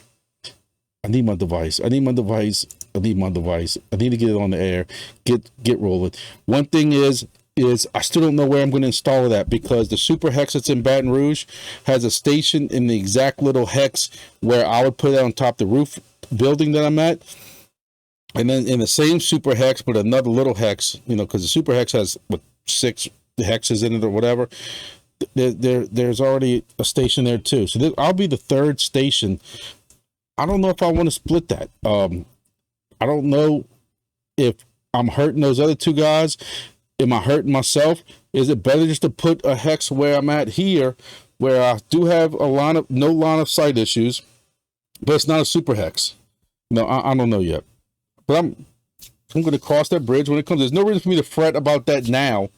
I need my device. I need to get it on the air, get rolling. One thing is I still don't know where I'm going to install that, because the super hex that's in Baton Rouge has a station in the exact little hex where I would put it on top of the roof building that I'm at, and then in the same super hex but another little hex, you know, because the super hex has 6 hexes in it or whatever. There's already a station there too, so I'll be the third station. I don't know if I want to split that. I don't know if I'm hurting those other 2 guys. Am I hurting myself? Is it better just to put a hex where I'm at here, where I do have no line of sight issues, but it's not a super hex? No, I don't know yet. But I'm going to cross that bridge when it comes. There's no reason for me to fret about that now.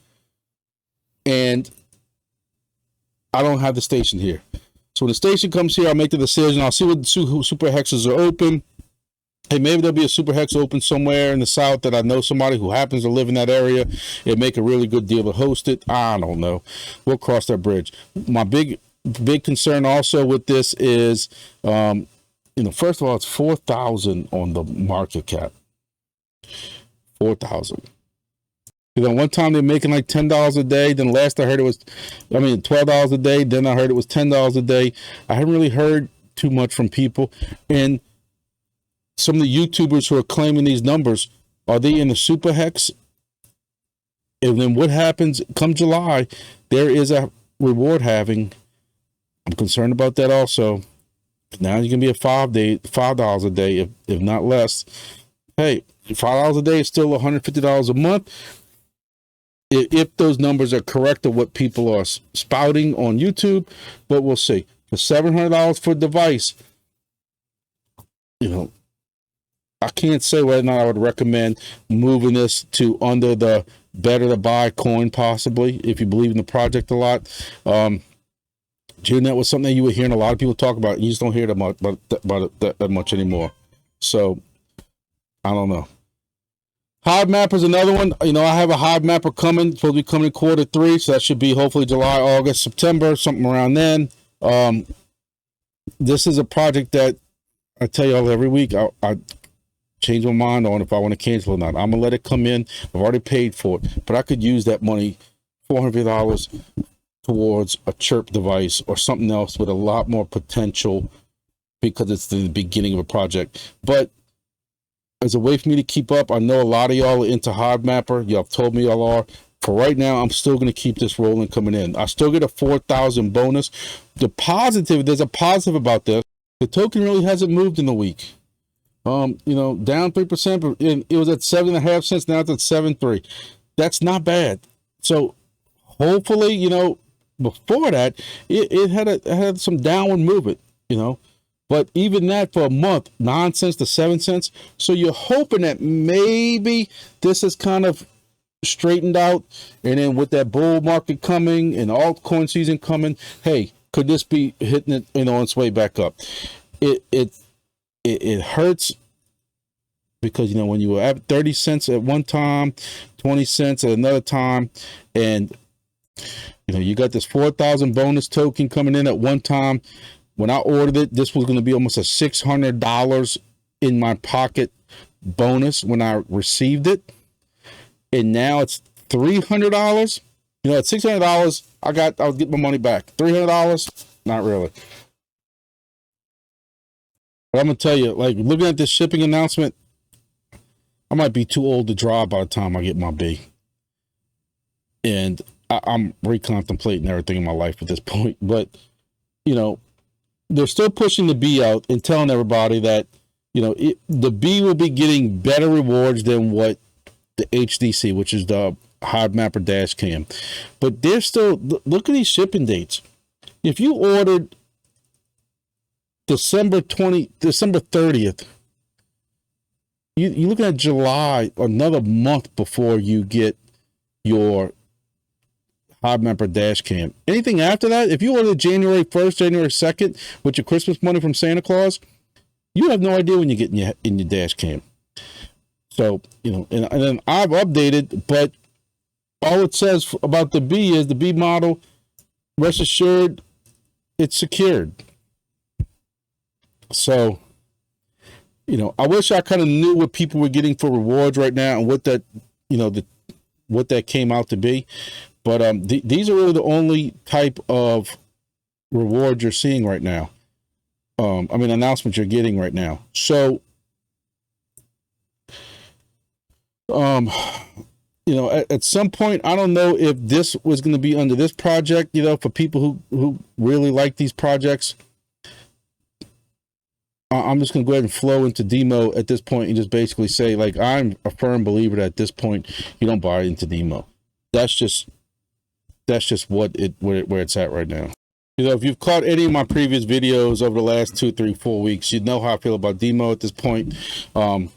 And I don't have the station here. So when the station comes here, I'll make the decision. I'll see what super hexes are open. Hey, maybe there'll be a super hex open somewhere in the south that I know somebody who happens to live in that area. It'd make a really good deal to host it. I don't know. We'll cross that bridge. My big concern also with this is, you know, first of all, it's 4,000 on the market cap. 4,000. You know, one time they're making like $10 a day. Then last I heard it was, $12 a day. Then I heard it was $10 a day. I haven't really heard too much from people. And some of the YouTubers who are claiming these numbers, are they in the super hex And then what happens come July? There is a reward halving. I'm concerned about that also. Now you're gonna be at $5 a day, if not less. Hey, $5 a day is still $150 a month. If those numbers are correct of what people are spouting on YouTube, but we'll see. For $700 for a device, I can't say whether or not I would recommend moving this to under the better to buy coin, possibly, if you believe in the project a lot. GeoDNet was something that you were hearing a lot of people talk about. You just don't hear that much, that much anymore. So, I don't know. HIVEMAPPER is another one. I have a HIVEMAPPER coming, supposed to be coming in Q3, so that should be hopefully July, August, September, something around then. This is a project that I tell you all every week, I change my mind on if I want to cancel or not. I'm gonna let it come in. I've already paid for it, but I could use that money, $400, towards a CHIRP device or something else with a lot more potential, because it's the beginning of a project. But as a way for me to keep up, I know a lot of y'all are into HIVEMAPPER. Y'all have told me y'all are. For right now, I'm still going to keep this rolling coming in. I still get a 4,000 bonus. There's a positive about this. The token really hasn't moved in the week. Down 3%, but it was at 7.5 cents. Now it's at 7.3. That's not bad. So hopefully, before that, it had some downward movement, but even that for a month, 9 cents to 7 cents. So you're hoping that maybe this is kind of straightened out, and then with that bull market coming and altcoin season coming, hey, could this be hitting it, on its way back up? It hurts, because when you were at 30 cents at one time, 20 cents at another time, and you got this 4,000 bonus token coming in at one time. When I ordered it, this was going to be almost a $600 in my pocket bonus when I received it, and now it's $300. At $600, I'll get my money back. $300, not really. But I'm gonna tell you, like, looking at this shipping announcement, I might be too old to drive by the time I get my B. And I'm recontemplating everything in my life at this point. But, they're still pushing the B out and telling everybody that, the B will be getting better rewards than what the HDC, which is the HIVEMAPPER dash cam. But they're still, look at these shipping dates. If you ordered December 30th, you're looking at July, another month before you get your HIVEMAPPER dash cam. Anything after that, if you order January 1st, January 2nd with your Christmas money from Santa Claus, you have no idea when you're getting in your dash cam. So, and then I've updated, but all it says about the B is the B model, rest assured, it's secured. So, I wish I kind of knew what people were getting for rewards right now and what that, what that came out to be. But these are really the only type of rewards you're seeing right now. Announcements you're getting right now. So, at some point, I don't know if this was going to be under this project, for people who really like these projects. I'm just going to go ahead and flow into DIMO at this point and just basically say, like, I'm a firm believer that at this point, you don't buy into DIMO. That's just where it's at right now. If you've caught any of my previous videos over the last 2, 3, 4 weeks, you know how I feel about DIMO at this point. And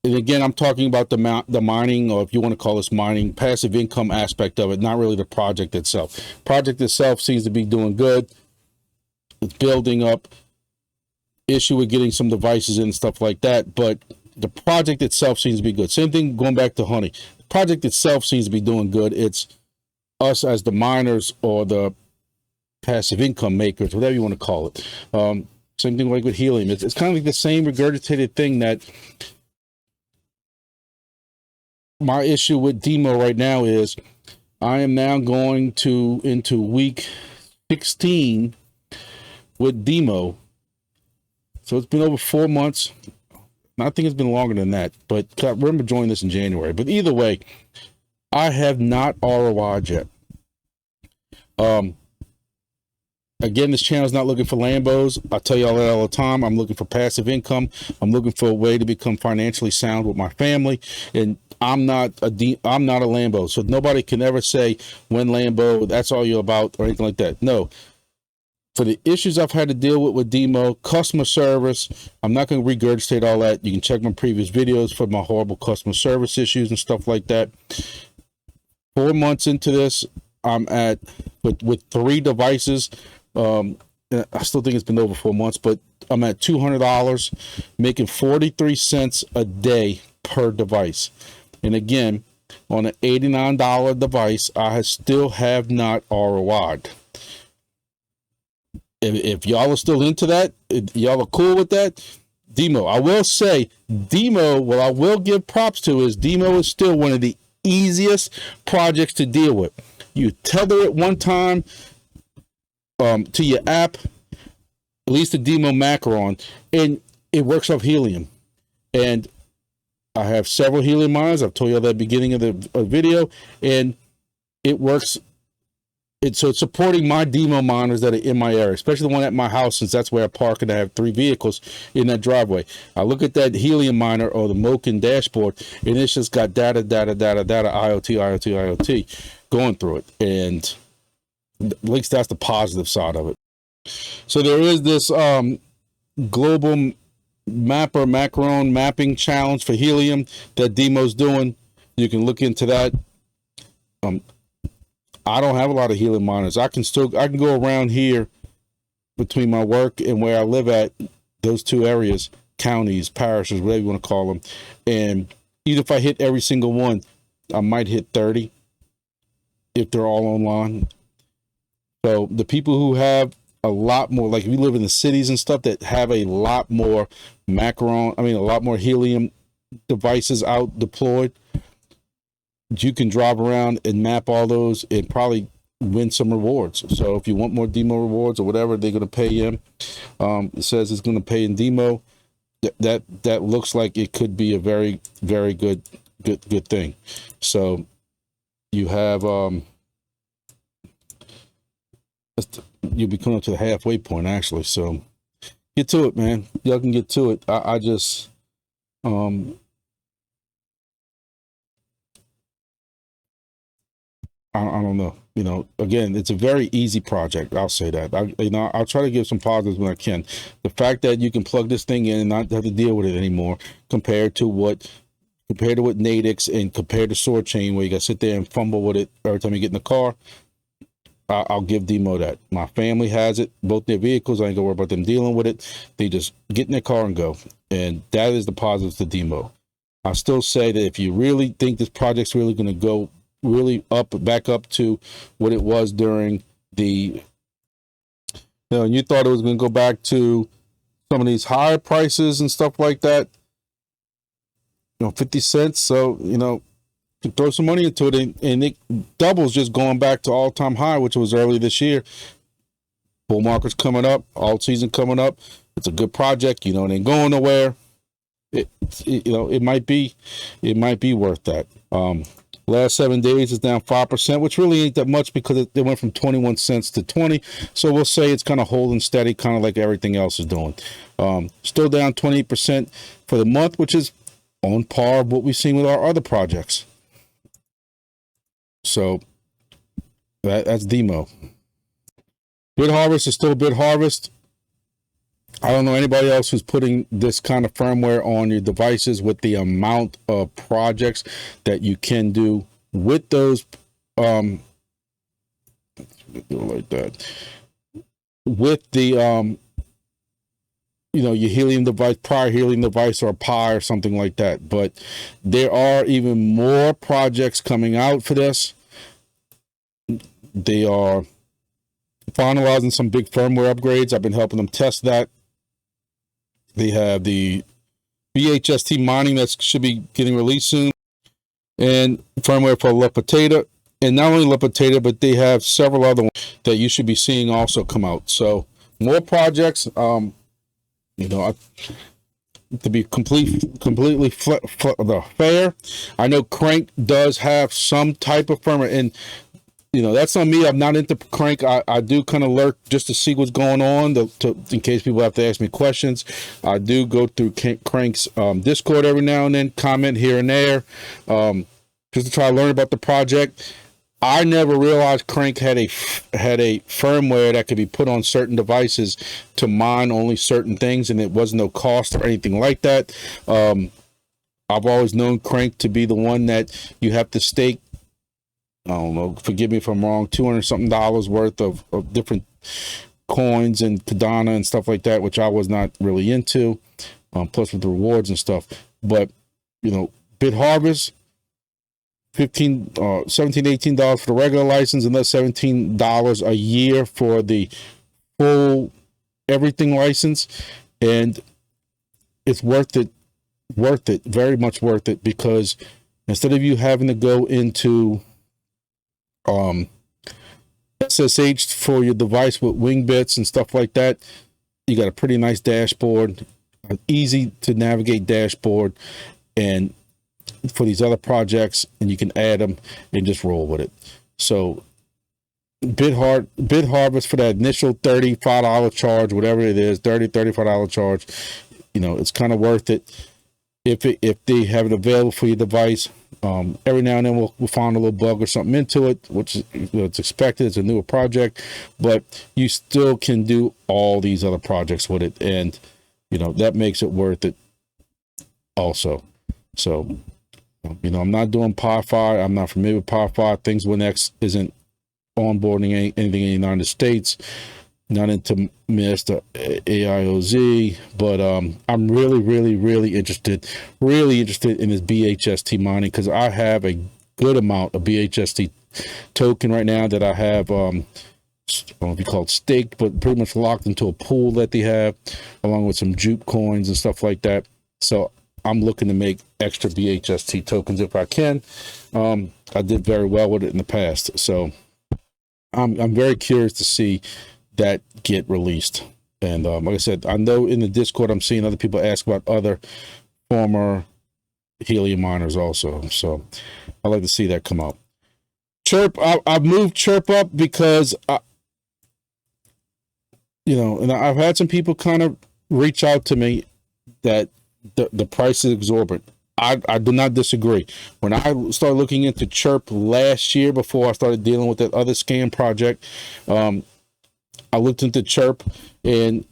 again, I'm talking about the mining, or if you want to call this mining, passive income aspect of it, not really the project itself. Project itself seems to be doing good. It's building up. Issue with getting some devices in and stuff like that, but the project itself seems to be good. Same thing going back to Honey. The project itself seems to be doing good. It's us as the miners or the passive income makers, whatever you want to call it. Same thing like with Helium. It's kind of like the same regurgitated thing. That my issue with DIMO right now is I am now going into week 16 with DIMO. So it's been over 4 months. I think it's been longer than that, but I remember joining this in January. But either way, I have not ROI'd yet. Again, this channel is not looking for Lambos. I tell y'all that all the time. I'm looking for passive income. I'm looking for a way to become financially sound with my family. And I'm not a Lambo. So nobody can ever say when Lambo, that's all you're about or anything like that. No. For the issues I've had to deal with DIMO, customer service, I'm not going to regurgitate all that. You can check my previous videos for my horrible customer service issues and stuff like that. 4 months into this, I'm at, with 3 devices, I still think it's been over 4 months, but I'm at $200, making 43 cents a day per device. And again, on an $89 device, I still have not ROI'd. If y'all are still into that, y'all are cool with that, DIMO. I will say, DIMO, what I will give props to is DIMO is still one of the easiest projects to deal with. You tether it one time to your app, at least the DIMO Macaron, and it works off Helium. And I have several Helium miners. I've told you at the beginning of the video, and it works. So it's supporting my DIMO miners that are in my area, especially the one at my house, since that's where I park and I have 3 vehicles in that driveway. I look at that Helium miner or the Moken dashboard, and it's just got data, IoT going through it. And at least that's the positive side of it. So there is this global Macaron mapping challenge for Helium that DIMO's doing. You can look into that. I don't have a lot of Helium miners. I can go around here between my work and where I live at, those 2 areas, counties, parishes, whatever you want to call them. And even if I hit every single one, I might hit 30 if they're all online. So the people who have a lot more, like if you live in the cities and stuff that have a lot more a lot more Helium devices out deployed, you can drive around and map all those and probably win some rewards. So if you want more DIMO rewards or whatever, they're going to pay in. It says it's going to pay in DIMO. That looks like it could be a very, very good thing. So you have you'll be coming up to the halfway point actually. So get to it, man. Y'all can get to it. I just I don't know. You know, again, it's a very easy project. I'll say that. I'll try to give some positives when I can. The fact that you can plug this thing in and not have to deal with it anymore, compared to what NATIX and compared to Soarchain, where you got to sit there and fumble with it every time you get in the car. I'll give DIMO that. My family has it, both their vehicles. I ain't gonna worry about them dealing with it. They just get in their car and go. And that is the positives to DIMO. I still say that if you really think this project's really going to go really back up to what it was during the, and you thought it was going to go back to some of these higher prices and stuff like that, 50 cents. So, you throw some money into it, and it doubles, just going back to all-time high, which was early this year. Bull market's coming up, all season coming up. It's a good project, it ain't going nowhere. It might be worth that. Last 7 days is down 5%, which really ain't that much because it went from 21 cents to 20. So we'll say it's kind of holding steady, kind of like everything else is doing. Still down 20% for the month, which is on par with what we've seen with our other projects. So that's DIMO. Bid harvest is still bid harvest. I don't know anybody else who's putting this kind of firmware on your devices with the amount of projects that you can do with those. Like that. With the, your Helium device, prior Helium device, or a Pi or something like that. But there are even more projects coming out for this. They are finalizing some big firmware upgrades. I've been helping them test that. They have the bhst mining that should be getting released soon, and firmware for La Potato. And not only La Potato, but they have several other ones that you should be seeing also come out. So more projects. to be completely fair, I know Crank does have some type of firmware, and you know, that's on me. I'm not into Crank. I do kind of lurk just to see what's going on, in case people have to ask me questions. I do go through Crank's Discord every now and then, comment here and there, just to try to learn about the project. I never realized Crank had a firmware that could be put on certain devices to mine only certain things, and it wasn't no cost or anything like that. I've always known Crank to be the one that you have to stake, I don't know, forgive me if I'm wrong, $200 something worth of different coins and Cardano and stuff like that, which I was not really into, plus with the rewards and stuff. But, you know, BitHarvest, $17, $18 for the regular license, and that's $17 a year for the full everything license. And it's worth it, very much worth it, because instead of you having to go into SSH for your device with Wingbits and stuff like that, you got a pretty nice dashboard, an easy to navigate dashboard, and for these other projects, and you can add them and just roll with it. So BitHarvest, for that initial $35 charge, whatever it is, $35 charge, you know, it's kind of worth it if they have it available for your device. Every now and then we'll find a little bug or something into it, which is, you know, it's expected. It's a newer project, but you still can do all these other projects with it, and you know, that makes it worth it also. So, you know, I'm not doing Pi-Fi. I'm not familiar with Pi-Fi. Things when X isn't onboarding anything in the United States. Not into Mr. AIOZ, but I'm really interested in this bhst mining, because I have a good amount of bhst token right now that I have, I don't know if you call it staked, but pretty much locked into a pool that they have, along with some juke coins and stuff like that. So I'm looking to make extra bhst tokens if I can. I did very well with it in the past, so I'm very curious to see that get released. And like I said, I know in the Discord I'm seeing other people ask about other former Helium miners also, so I'd like to see that come out. CHIRP, I've moved CHIRP up because you know, and I've had some people kind of reach out to me that the price is exorbitant. I do not disagree. When I started looking into CHIRP last year, before I started dealing with that other scam project, I looked into CHIRP, and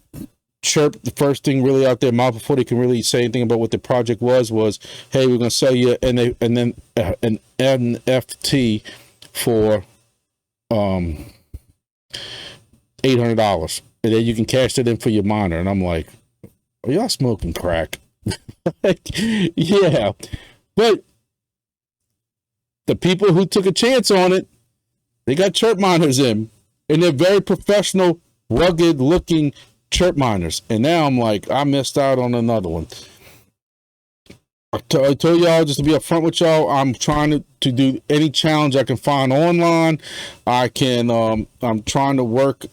CHIRP, the first thing really out there, mouth before they can really say anything about what the project was, hey, we're going to sell you an NFT for $800, and then you can cash it in for your miner. And I'm like, are y'all smoking crack? Like, yeah, but the people who took a chance on it, they got CHIRP miners in. And they're very professional, rugged looking CHIRP miners. And now I'm like, I missed out on another one. I told y'all, just to be upfront with y'all, I'm trying to do any challenge I can find online. I can, I'm trying to work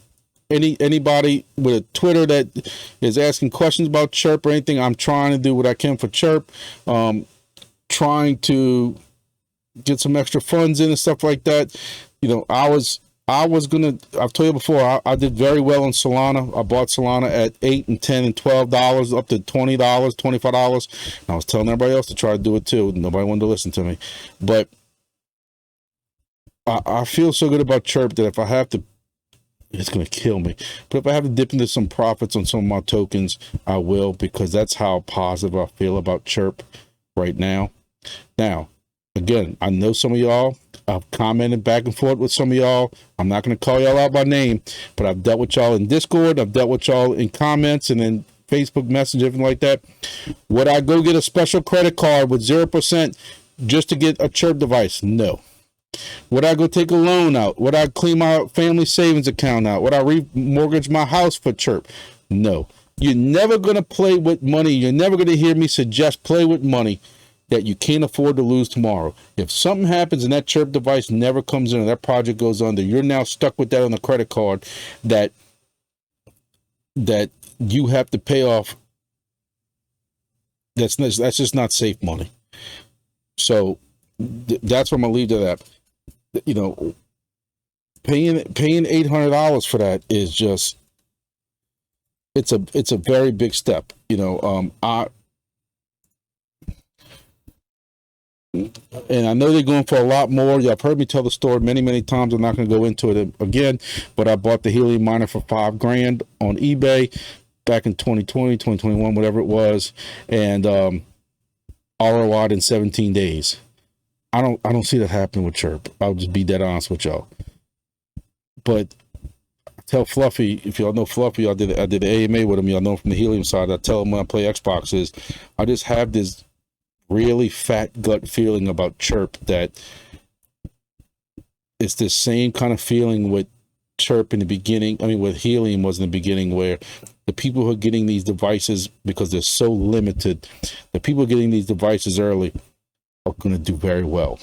anybody with a Twitter that is asking questions about CHIRP or anything. I'm trying to do what I can for CHIRP. Trying to get some extra funds in and stuff like that. You know, I've told you before, I did very well on Solana. I bought Solana at $8 and $10 and $12, up to $20, $25. And I was telling everybody else to try to do it too. Nobody wanted to listen to me. But I feel so good about CHIRP that if I have to, it's going to kill me. But if I have to dip into some profits on some of my tokens, I will, because that's how positive I feel about CHIRP right now. Now, again, I know some of y'all, I've commented back and forth with some of y'all. I'm not going to call y'all out by name, but I've dealt with y'all in Discord. I've dealt with y'all in comments and in Facebook Messenger, everything like that. Would I go get a special credit card with 0% just to get a CHIRP device? No. Would I go take a loan out? Would I clean my family savings account out? Would I remortgage my house for CHIRP? No. You're never going to play with money. You're never going to hear me suggest play with money that you can't afford to lose tomorrow. If something happens and that CHIRP device never comes in and that project goes under, you're now stuck with that on the credit card that you have to pay off That's just not safe money. So that's where I'm gonna leave to that. You know, paying $800 for that is just, it's a very big step. You know, and I know they're going for a lot more. Y'all have heard me tell the story many times. I'm not going to go into it again, but I bought the Helium miner for $5,000 on eBay back in 2020, 2021, whatever it was, and ROI'd in 17 days. I don't see that happening with CHIRP. I'll just be dead honest with y'all. But I tell Fluffy, if y'all know Fluffy, I did the AMA with him. Y'all know him from the Helium side. I tell him when I play Xbox is, I just have this really fat gut feeling about CHIRP, that it's the same kind of feeling with CHIRP in the beginning. I mean, with Helium was in the beginning, where the people who are getting these devices, because they're so limited, the people getting these devices early are going to do very well.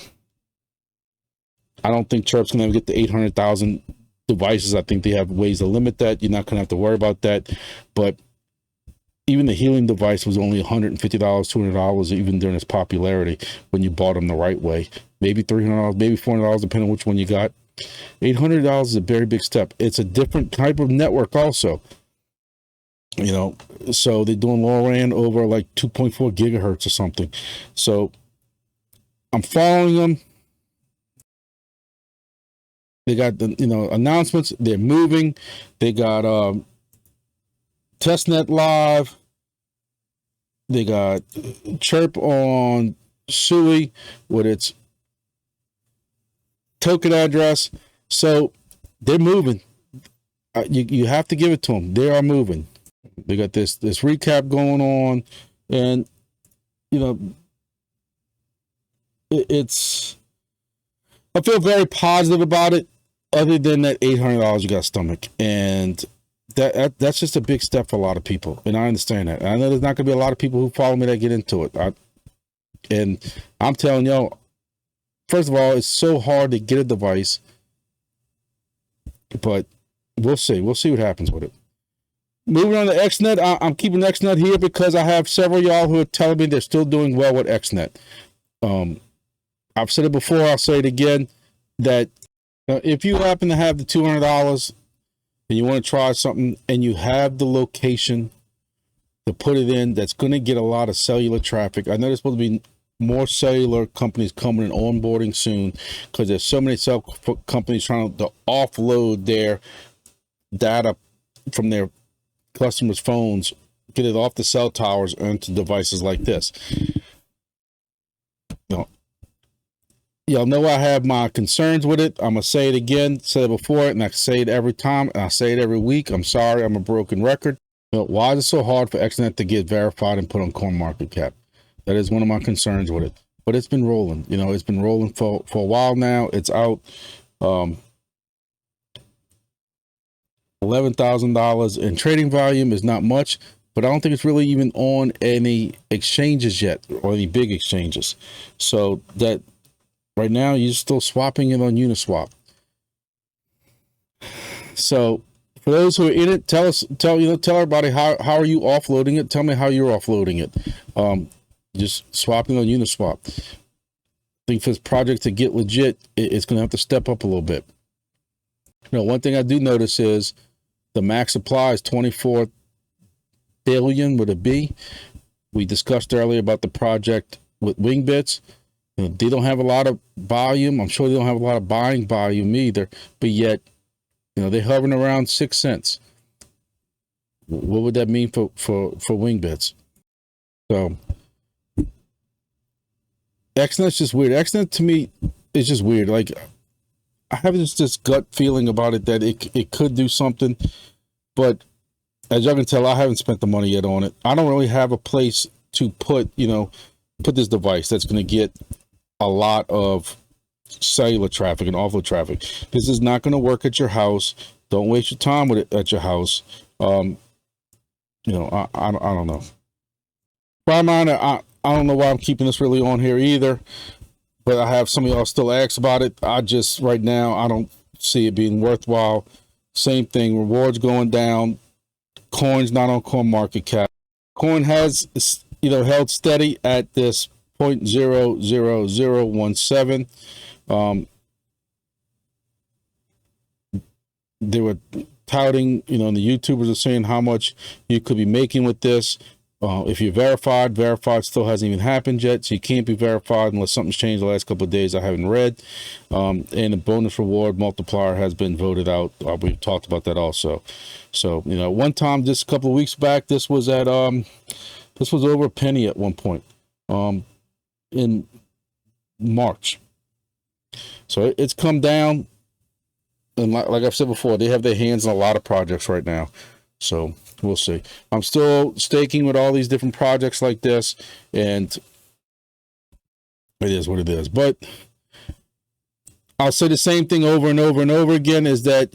I don't think CHIRP's going to get to 800,000 devices. I think they have ways to limit that. You're not going to have to worry about that. But even the Helium device was only $150, $200, even during its popularity, when you bought them the right way. Maybe $300, maybe $400, depending on which one you got. $800 is a very big step. It's a different type of network also. You know, so they're doing LoRaWAN over like 2.4 gigahertz or something. So I'm following them. They got the, you know, announcements. They're moving. They got testnet live. They got CHIRP on SUI with its token address. So they're moving. You have to give it to them. They are moving. They got this recap going on, and you know, it's, I feel very positive about it, other than that $800 you got to stomach. And that's just a big step for a lot of people. And I understand that. And I know there's not going to be a lot of people who follow me that get into it. And I'm telling y'all, first of all, it's so hard to get a device, but we'll see. We'll see what happens with it. Moving on to XNET, I'm keeping XNET here because I have several y'all who are telling me they're still doing well with XNET. I've said it before, I'll say it again, that if you happen to have the $200 and you want to try something and you have the location to put it in, that's going to get a lot of cellular traffic. I know there's supposed to be more cellular companies coming and onboarding soon, because there's so many cell companies trying to offload their data from their customers' phones, get it off the cell towers onto devices like this. Y'all know I have my concerns with it. I'm gonna say it again, said it before, and I say it every time, and I say it every week. I'm sorry, I'm a broken record. Why is it so hard for XNET to get verified and put on CoinMarketCap? That is one of my concerns with it. But it's been rolling. You know, it's been rolling for a while now. It's out. $11,000 in trading volume is not much, but I don't think it's really even on any exchanges yet, or any big exchanges. So that right now you're still swapping it on Uniswap. So for those who are in it, tell everybody how are you offloading it? Tell me how you're offloading it. Just swapping on Uniswap. I think for this project to get legit, it's going to have to step up a little bit. You know, one thing I do notice is the max supply is 24 billion with a B. We discussed earlier about the project with Wingbits. You know, they don't have a lot of volume. I'm sure they don't have a lot of buying volume either, but yet, you know, they're hovering around 6 cents. What would that mean for Wingbits? So XNet's just weird. XNet to me is just weird. Like, I have this gut feeling about it that it could do something, but as y'all can tell, I haven't spent the money yet on it. I don't really have a place to put this device that's going to get a lot of cellular traffic and offload traffic. This is not going to work at your house. Don't waste your time with it at your house. I don't know. Bottom line, I don't know why I'm keeping this really on here either, but I have some of y'all still ask about it. I just, right now, I don't see it being worthwhile. Same thing, rewards going down. Coin's not on CoinMarketCap. Coin has held steady at this 0.00017. They were touting, the YouTubers are saying how much you could be making with this. If you're verified still hasn't even happened yet, so you can't be verified unless something's changed the last couple of days I haven't read. And the bonus reward multiplier has been voted out. We've talked about that also. So, one time, just a couple of weeks back, this was at this was over a penny at one point in March. So it's come down, and like I've said before, they have their hands in a lot of projects right now. So we'll see. I'm still staking with all these different projects like this, and it is what it is. But I'll say the same thing over and over and over again, is that,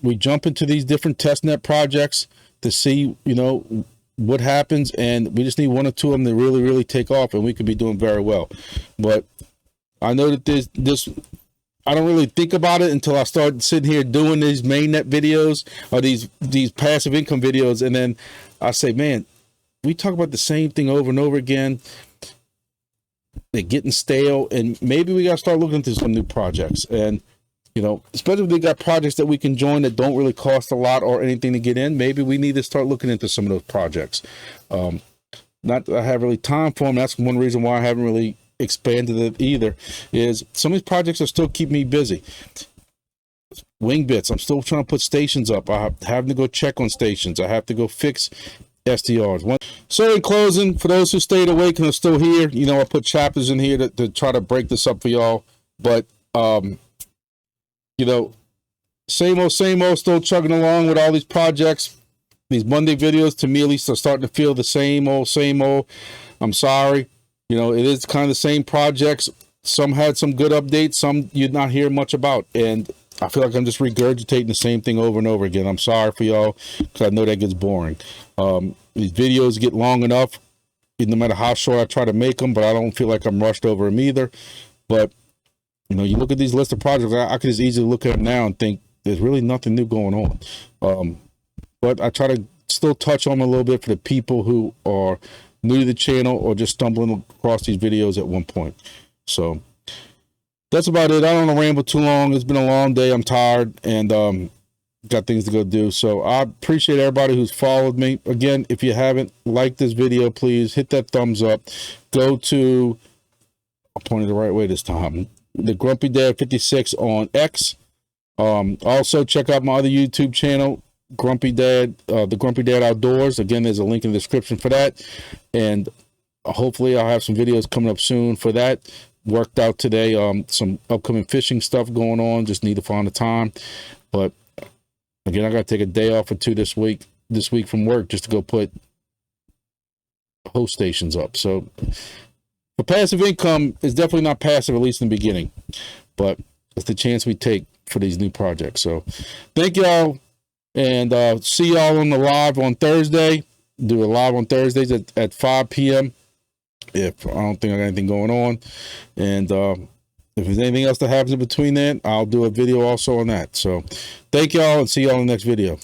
we jump into these different testnet projects to see, what happens, and we just need one or two of them to really, really take off, and we could be doing very well. But I know that this I don't really think about it until I start sitting here doing these mainnet videos or these passive income videos, and then I say, man, we talk about the same thing over and over again. They're getting stale, and maybe we got to start looking into some new projects. And especially if they got projects that we can join that don't really cost a lot or anything to get in, maybe we need to start looking into some of those projects. Not that I have really time for them. That's one reason why I haven't really expanded it either, is some of these projects are still keeping me busy. Wingbits, I'm still trying to put stations up. I have to go check on stations. I have to go fix SDRs. So in closing, for those who stayed awake and are still here, I put chapters in here to try to break this up for y'all. But same old, still chugging along with all these projects. These Monday videos, to me at least, are starting to feel the same old. I'm sorry. It is kind of the same projects. Some had some good updates, some you'd not hear much about. And I feel like I'm just regurgitating the same thing over and over again. I'm sorry for y'all, because I know that gets boring. These videos get long enough, no matter how short I try to make them, but I don't feel like I'm rushed over them either. But, you look at these list of projects, I could just easily look at them now and think there's really nothing new going on. But I try to still touch on them a little bit for the people who are new to the channel or just stumbling across these videos at one point. So that's about it. I don't want to ramble too long. It's been a long day. I'm tired, and got things to go do. So I appreciate everybody who's followed me. Again, if you haven't liked this video, please hit that thumbs up. Go to, I'll point it the right way this time, the GrumpyDad 56 on X. Also check out my other YouTube channel, GrumpyDad, the GrumpyDad Outdoors. Again, there's a link in the description for that, and hopefully I'll have some videos coming up soon for that. Worked out today, some upcoming fishing stuff going on, just need to find the time. But again, I gotta take a day off or two this week from work just to go put host stations up. So the passive income is definitely not passive, at least in the beginning, but it's the chance we take for these new projects. So thank y'all. And see y'all on the live on Thursday. Do a live on Thursdays at 5 p.m. if I don't think I got anything going on. And if there's anything else that happens in between then, I'll do a video also on that. So thank y'all, and see y'all in the next video.